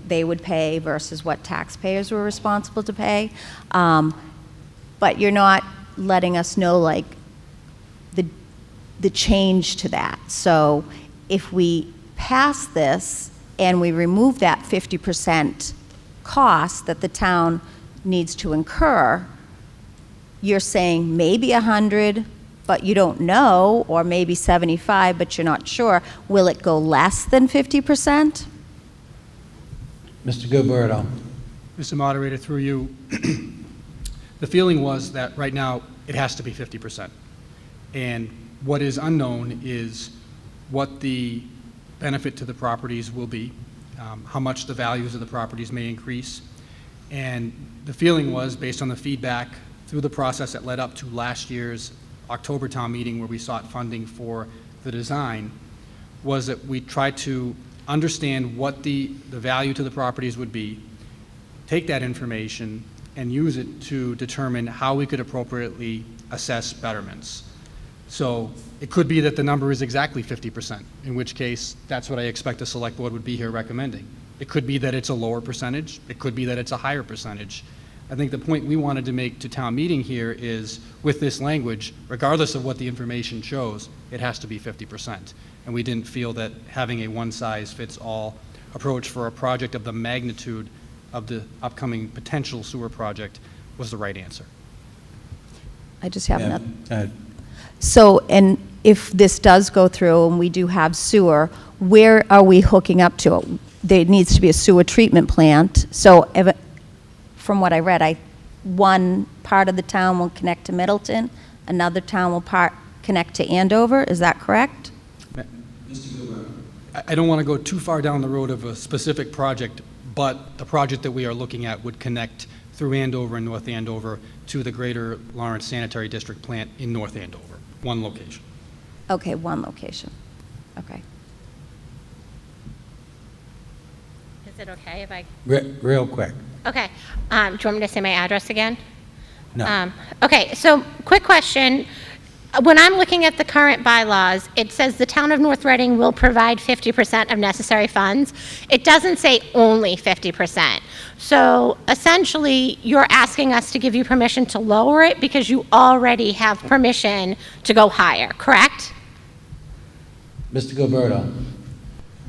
they would pay versus what taxpayers were responsible to pay. But you're not letting us know like the change to that. So if we pass this and we remove that 50% cost that the town needs to incur, you're saying maybe 100, but you don't know, or maybe 75, but you're not sure. Will it go less than 50%?
Mr. Gilberto.
Mr. Moderator, through you, the feeling was that right now it has to be 50%. And what is unknown is what the benefit to the properties will be, how much the values of the properties may increase. And the feeling was, based on the feedback through the process that led up to last year's October town meeting where we sought funding for the design, was that we tried to understand what the value to the properties would be, take that information and use it to determine how we could appropriately assess betterments. So it could be that the number is exactly 50%, in which case that's what I expect the select board would be here recommending. It could be that it's a lower percentage. It could be that it's a higher percentage. I think the point we wanted to make to town meeting here is, with this language, regardless of what the information shows, it has to be 50%. And we didn't feel that having a one-size-fits-all approach for a project of the magnitude of the upcoming potential sewer project was the right answer.
I just have another.
Go ahead.
So, and if this does go through and we do have sewer, where are we hooking up to? There needs to be a sewer treatment plant. So from what I read, one part of the town will connect to Middleton, another town will connect to Andover. Is that correct?
I don't want to go too far down the road of a specific project, but the project that we are looking at would connect through Andover and North Andover to the Greater Lawrence Sanitary District plant in North Andover, one location.
Okay, one location. Okay.
Is it okay if I,
Real quick.
okay. Do you want me to say my address again?
No.
Okay, so quick question. When I'm looking at the current bylaws, it says the town of North Reading will provide 50% of necessary funds. It doesn't say only 50%. So essentially, you're asking us to give you permission to lower it because you already have permission to go higher, correct?
Mr. Gilberto.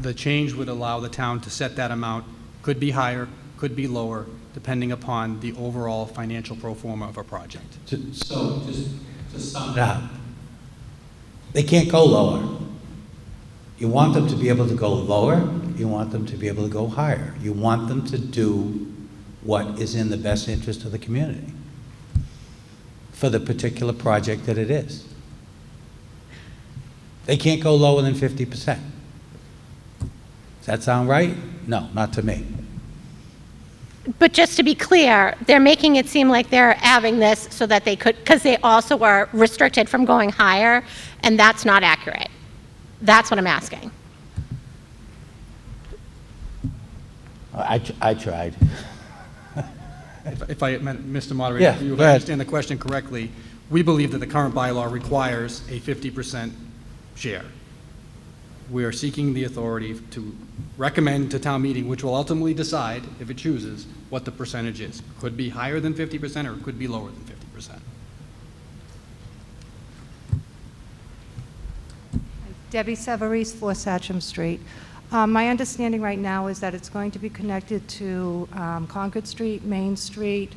The change would allow the town to set that amount, could be higher, could be lower, depending upon the overall financial pro forma of a project.
So, just to sum it up, they can't go lower. You want them to be able to go lower, you want them to be able to go higher. You want them to do what is in the best interest of the community for the particular project that it is. They can't go lower than 50%. Does that sound right? No, not to me.
But just to be clear, they're making it seem like they're having this so that they could, because they also are restricted from going higher, and that's not accurate. That's what I'm asking.
I tried.
If I meant, Mr. Moderator,
Yeah,
if you
go ahead.
understand the question correctly, we believe that the current bylaw requires a 50% share. We are seeking the authority to recommend to town meeting, which will ultimately decide, if it chooses, what the percentage is. Could be higher than 50% or it could be lower than 50%.
Debbie Severese, 4 Satcham Street. My understanding right now is that it's going to be connected to Concord Street, Main Street,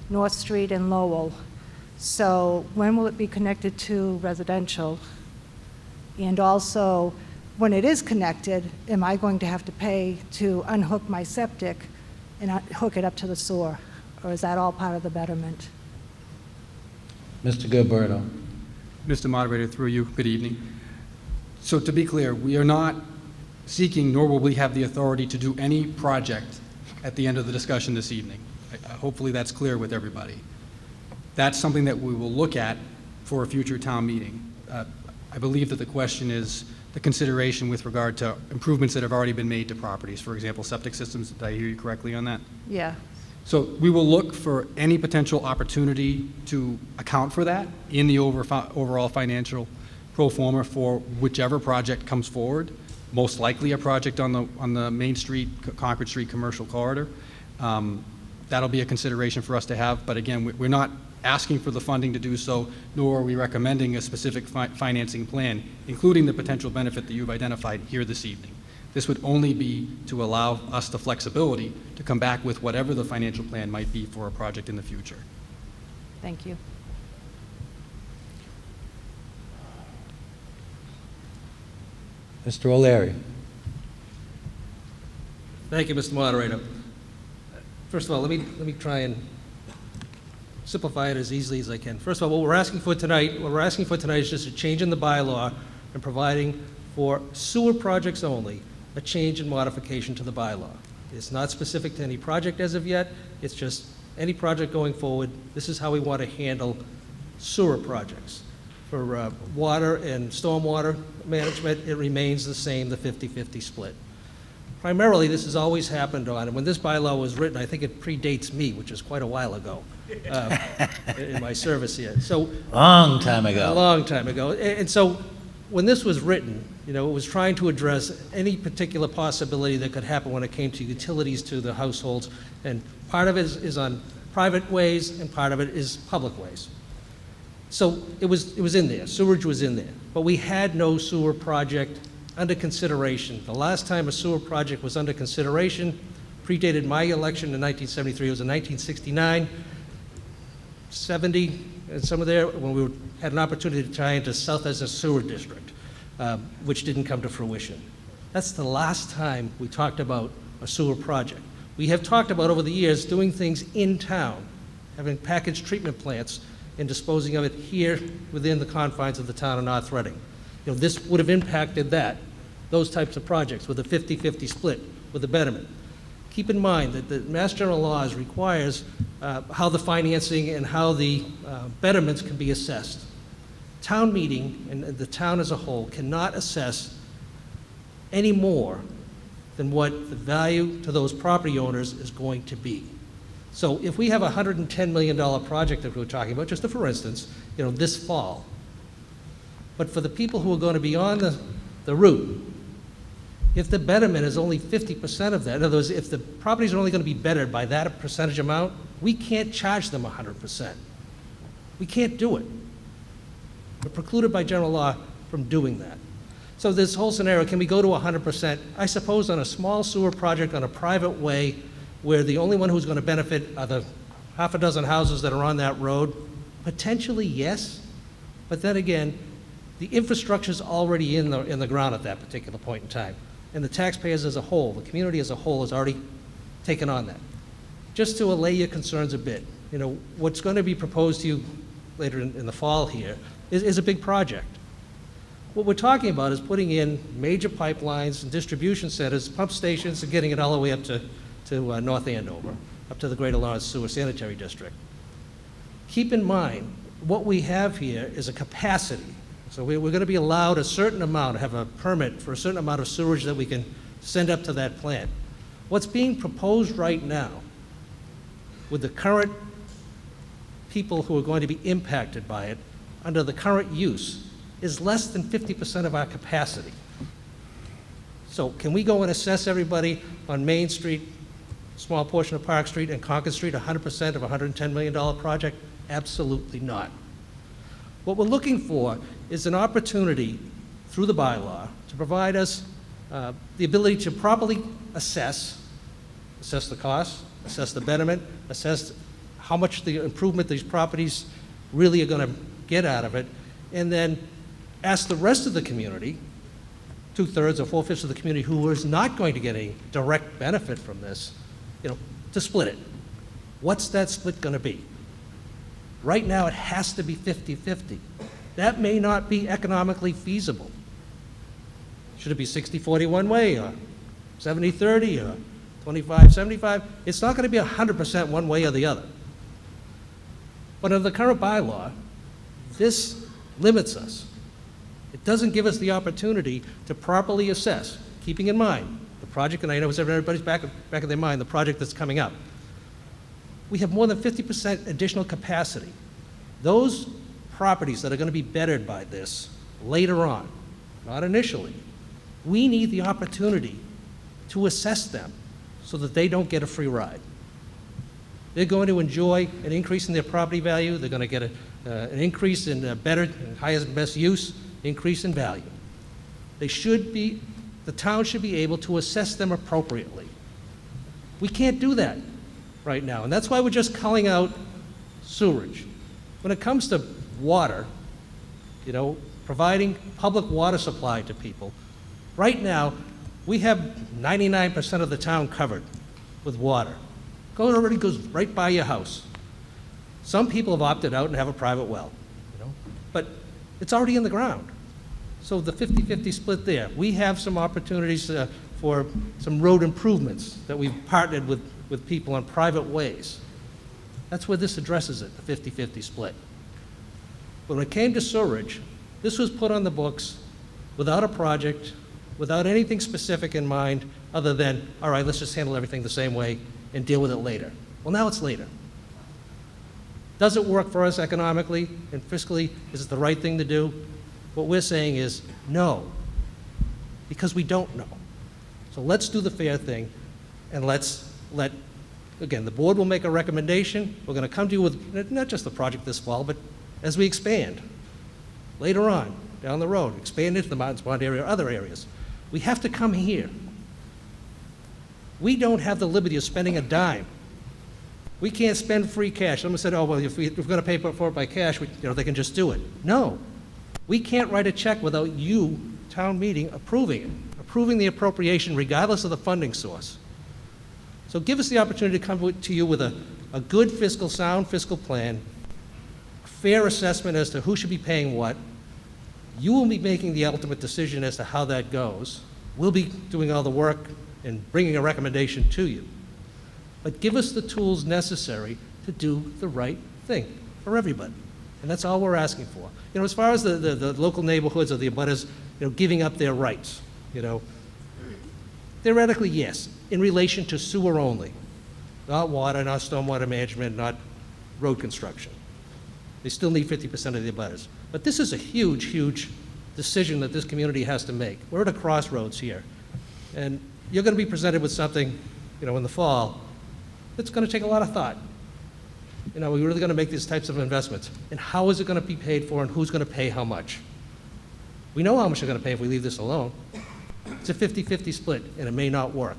North Street, and Lowell. So when will it be connected to residential? And also, when it is connected, am I going to have to pay to unhook my septic and hook it up to the sewer? Or is that all part of the betterment?
Mr. Gilberto.
Mr. Moderator, through you, good evening. So to be clear, we are not seeking, nor will we have the authority to do any project at the end of the discussion this evening. Hopefully that's clear with everybody. That's something that we will look at for a future town meeting. I believe that the question is the consideration with regard to improvements that have already been made to properties, for example, septic systems. Did I hear you correctly on that?
Yeah.
So we will look for any potential opportunity to account for that in the overall financial pro forma for whichever project comes forward, most likely a project on the Main Street, Concord Street commercial corridor. That'll be a consideration for us to have, but again, we're not asking for the funding to do so, nor are we recommending a specific financing plan, including the potential benefit that you've identified here this evening. This would only be to allow us the flexibility to come back with whatever the financial plan might be for a project in the future.
Thank you.
Mr. O'Leary.
Thank you, Mr. Moderator. First of all, let me try and simplify it as easily as I can. First of all, what we're asking for tonight is just a change in the bylaw and providing for sewer projects only, a change and modification to the bylaw. It's not specific to any project as of yet. It's just any project going forward, this is how we want to handle sewer projects. For water and stormwater management, it remains the same, the 50-50 split. Primarily, this has always happened on, and when this bylaw was written, I think it predates me, which is quite a while ago in my service here. So
Long time ago.
a long time ago. And so when this was written, you know, it was trying to address any particular possibility that could happen when it came to utilities to the households. And part of it is on private ways, and part of it is public ways. So it was in there. Sewerage was in there. But we had no sewer project under consideration. The last time a sewer project was under consideration predated my election in 1973. It was in 1969, 70, and some of there, when we had an opportunity to tie into South as a sewer district, which didn't come to fruition. That's the last time we talked about a sewer project. We have talked about over the years doing things in town, having packaged treatment plants and disposing of it here within the confines of the town of North Reading. You know, this would have impacted those types of projects with a 50-50 split with the betterment. Keep in mind that the Mass General Laws requires how the financing and how the betterments can be assessed. Town meeting and the town as a whole cannot assess any more than what the value to those property owners is going to be. So if we have a $110 million project that we're talking about, just for instance, this fall, but for the people who are going to be on the route, if the betterment is only 50% of that, in other words, if the properties are only going to be bettered by that percentage amount, we can't charge them 100%. We can't do it. We're precluded by general law from doing that. So this whole scenario, can we go to 100%? I suppose on a small sewer project on a private way where the only one who's going to benefit are the half a dozen houses that are on that road, potentially yes. But then again, the infrastructure's already in the ground at that particular point in time. And the taxpayers as a whole, the community as a whole has already taken on that. Just to allay your concerns a bit, what's going to be proposed to you later in the fall here is a big project. What we're talking about is putting in major pipelines and distribution centers, pump stations, and getting it all the way up to North Andover, up to the Greater Lawrence Sewer Sanitary District. Keep in mind, what we have here is a capacity. So we're going to be allowed a certain amount, have a permit for a certain amount of sewage that we can send up to that plant. What's being proposed right now with the current people who are going to be impacted by it under the current use is less than 50% of our capacity. So can we go and assess everybody on Main Street, small portion of Park Street and Concord Street 100% of a $110 million project? Absolutely not. What we're looking for is an opportunity through the bylaw to provide us the ability to properly assess the cost, assess the betterment, assess how much the improvement these properties really are going to get out of it, and then ask the rest of the community, 2/3 or 4/5 of the community who is not going to get any direct benefit from this, to split it. What's that split going to be? Right now, it has to be 50-50. That may not be economically feasible. Should it be 60-40 one way, or 70-30, or 25-75? It's not going to be 100% one way or the other. But under the current bylaw, this limits us. It doesn't give us the opportunity to properly assess, keeping in mind the project, and I know it's everybody's back of their mind, the project that's coming up. We have more than 50% additional capacity. Those properties that are going to be bettered by this later on, not initially, we need the opportunity to assess them so that they don't get a free ride. They're going to enjoy an increase in their property value. They're going to get an increase in better, highest and best use, increase in value. The town should be able to assess them appropriately. We can't do that right now, and that's why we're just culling out sewerage. When it comes to water, providing public water supply to people, right now, we have 99% of the town covered with water. It already goes right by your house. Some people have opted out and have a private well, but it's already in the ground. So the 50-50 split there. We have some opportunities for some road improvements that we've partnered with people on private ways. That's where this addresses it, the 50-50 split. But when it came to sewerage, this was put on the books without a project, without anything specific in mind, other than, all right, let's just handle everything the same way and deal with it later. Well, now it's later. Does it work for us economically and fiscally? Is it the right thing to do? What we're saying is no, because we don't know. So let's do the fair thing, and again, the board will make a recommendation. We're going to come to you with not just the project this fall, but as we expand later on down the road, expand into the Mountains Pond area or other areas. We have to come here. We don't have the liberty of spending a dime. We can't spend free cash. Someone said, oh, well, if we're going to pay for it by cash, they can just do it. No. We can't write a check without you, town meeting, approving it, approving the appropriation regardless of the funding source. So give us the opportunity to come to you with a good sound fiscal plan, fair assessment as to who should be paying what. You will be making the ultimate decision as to how that goes. We'll be doing all the work and bringing a recommendation to you. But give us the tools necessary to do the right thing for everybody. And that's all we're asking for. As far as the local neighborhoods or the abutters, giving up their rights, Theoretically, yes, in relation to sewer only, not water, not stormwater management, not road construction. They still need 50% of the abutters. But this is a huge, huge decision that this community has to make. We're at a crossroads here. And you're going to be presented with something, in the fall, that's going to take a lot of thought. We're really going to make these types of investments. And how is it going to be paid for, and who's going to pay how much? We know how much they're going to pay if we leave this alone. It's a 50-50 split, and it may not work.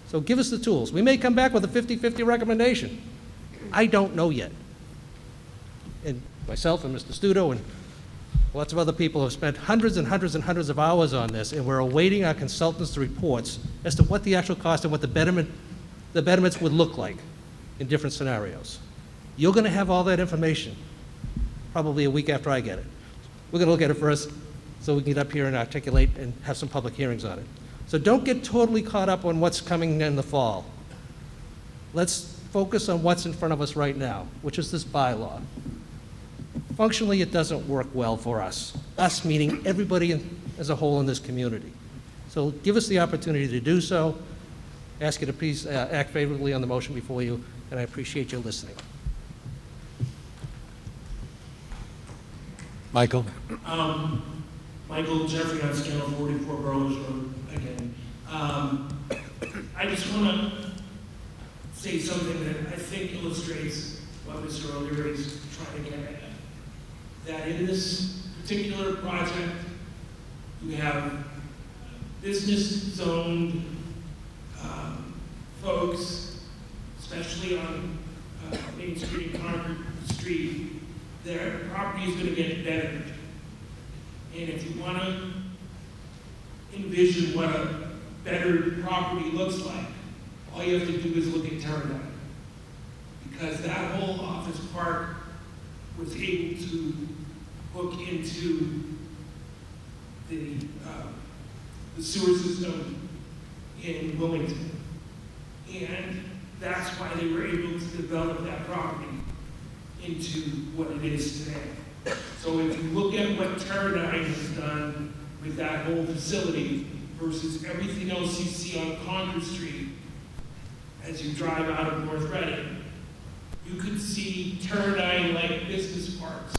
So give us the tools. We may come back with a 50-50 recommendation. I don't know yet. And myself and Mr. Studo and lots of other people have spent hundreds and hundreds and hundreds of hours on this, and we're awaiting our consultants' reports as to what the actual cost and what the betterments would look like in different scenarios. You're going to have all that information probably a week after I get it. We're going to look at it first so we can get up here and articulate and have some public hearings on it. So don't get totally caught up on what's coming in the fall. Let's focus on what's in front of us right now, which is this bylaw. Functionally, it doesn't work well for us meaning everybody as a whole in this community. So give us the opportunity to do so. Ask you to please act favorably on the motion before you, and I appreciate your listening.
Michael?
Michael Jeffrey on scale 44 Burroughs Road again. I just want to say something that I think illustrates what Mr. O'Leary is trying to get at. That in this particular project, you have business-zoned folks, especially on Main Street and Concord Street, their property is going to get bettered. And if you want to envision what a bettered property looks like, all you have to do is look at Turndown. Because that whole office park was able to hook into the sewer system in Wilmington. And that's why they were able to develop that property into what it is today. So if you look at what Turndown has done with that whole facility versus everything else you see on Concord Street as you drive out of North Reading, you could see Turndown-like business parks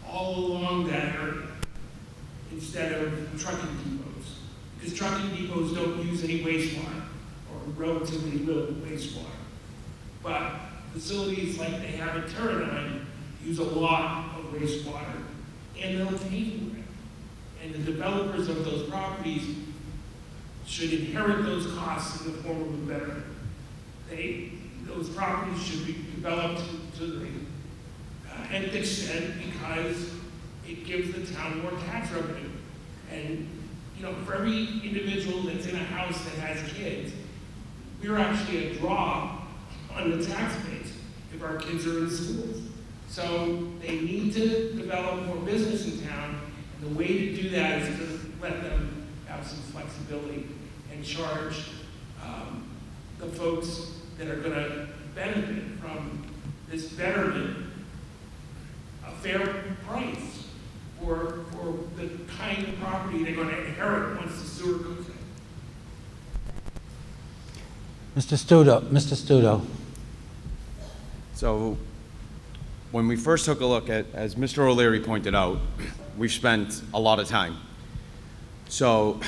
all along that area instead of trucking depots. Because trucking depots don't use any wastewater, or relatively little wastewater. But facilities like they have at Turndown use a lot of wastewater, and they'll pay for it. And the developers of those properties should inherit those costs in the form of a betterment. Those properties should be developed to the nth extent because it gives the town more tax revenue. And for every individual that's in a house that has kids, we're actually a draw on the tax base if our kids are in schools. So they need to develop more business in town, and the way to do that is to let them have some flexibility and charge the folks that are going to benefit from this betterment a fair price for the kind of property they're going to inherit once the sewer goes in.
Mr. Studo.
So when we first took a look at, as Mr. O'Leary pointed out, we've spent a lot of time. So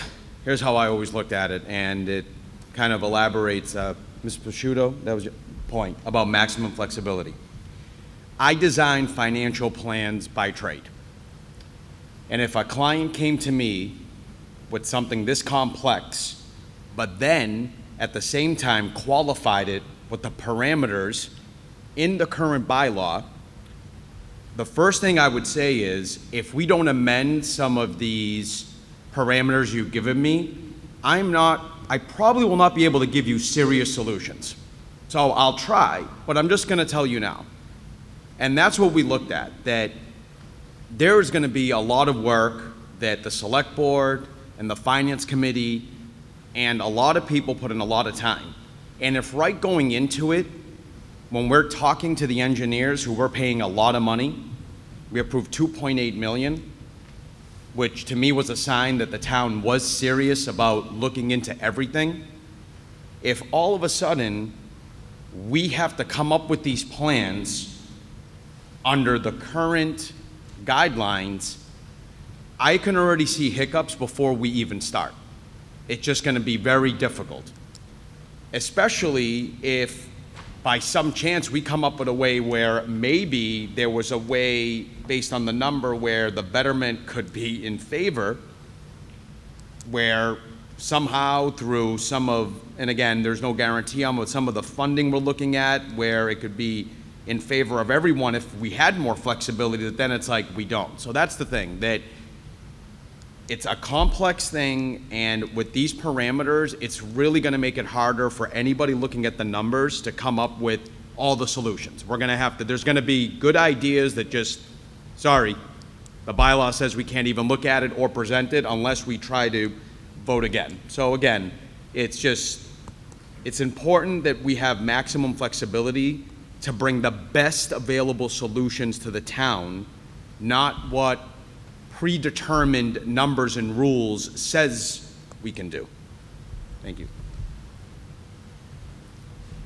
here's how I always looked at it, and it kind of elaborates, Ms. Prosciutto, that was your point, about maximum flexibility. I design financial plans by trade. And if a client came to me with something this complex, but then at the same time qualified it with the parameters in the current bylaw, the first thing I would say is, if we don't amend some of these parameters you've given me, I probably will not be able to give you serious solutions. So I'll try, but I'm just gonna tell you now. And that's what we looked at, that there is gonna be a lot of work that the select board and the finance committee and a lot of people put in a lot of time. And if right going into it, when we're talking to the engineers who we're paying a lot of money, we approved $2.8 million, which to me was a sign that the town was serious about looking into everything. If all of a sudden we have to come up with these plans under the current guidelines, I can already see hiccups before we even start. It's just going to be very difficult, especially if by some chance we come up with a way where maybe there was a way based on the number where the betterment could be in favor, where somehow through some of, and again, there's no guarantee on what some of the funding we're looking at, where it could be in favor of everyone if we had more flexibility, that then it's like we don't. So that's the thing, that it's a complex thing, and with these parameters, it's really going to make it harder for anybody looking at the numbers to come up with all the solutions. We're going to have to, there's going to be good ideas that just, sorry, the bylaw says we can't even look at it or present it unless we try to vote again. So again, it's important that we have maximum flexibility to bring the best available solutions to the town, not what predetermined numbers and rules says we can do. Thank you.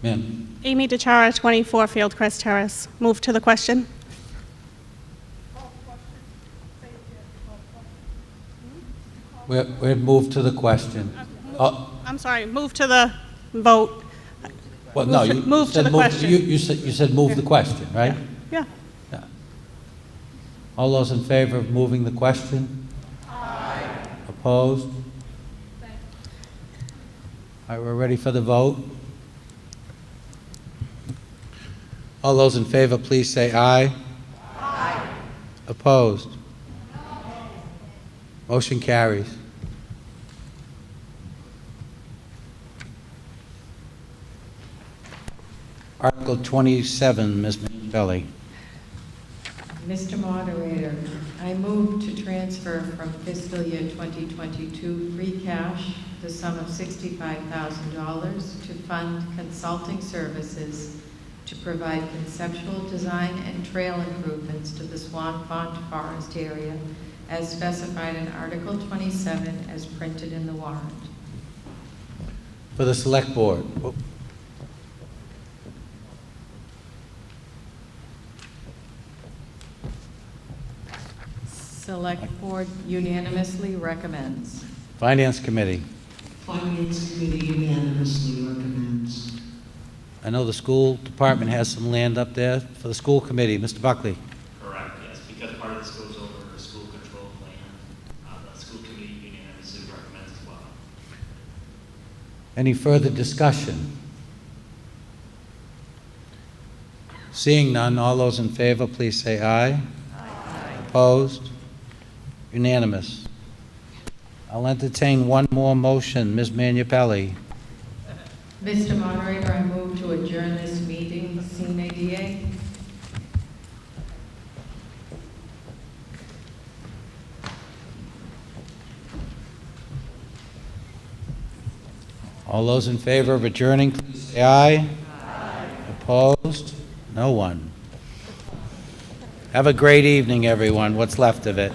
Ma'am.
Amy DeChara, 24 Fieldcrest Terrace. Move to the question.
We're moved to the question.
I'm sorry, move to the vote.
Well, no, you
Move to
said
the question.
You said move the question, right?
Yeah.
All those in favor of moving the question? Aye. Opposed? All right, we're ready for the vote. All those in favor, please say aye. Aye. Opposed? No. Motion carries. Article 27, Ms. Minipelli.
Mr. Moderator, I move to transfer from fiscal year 2022 free cash the sum of $65,000 to fund consulting services to provide conceptual design and trail improvements to the Swan Pond Forest area as specified in Article 27 as printed in the warrant.
For the Select Board.
Select Board unanimously recommends.
Finance Committee.
Finance Committee unanimously recommends.
I know the school department has some land up there. For the school committee, Mr. Buckley.
Correct, yes, because part of this goes over the school control plan. The school committee unanimously recommends as well.
Any further discussion? Seeing none, all those in favor, please say aye. Aye. Opposed? Unanimous. I'll entertain one more motion. Ms. Minipelli.
Mr. Moderator, I move to adjourn this meeting, sine die.
All those in favor of adjourning, please say aye. Aye. Opposed? No one. Have a great evening, everyone, what's left of it.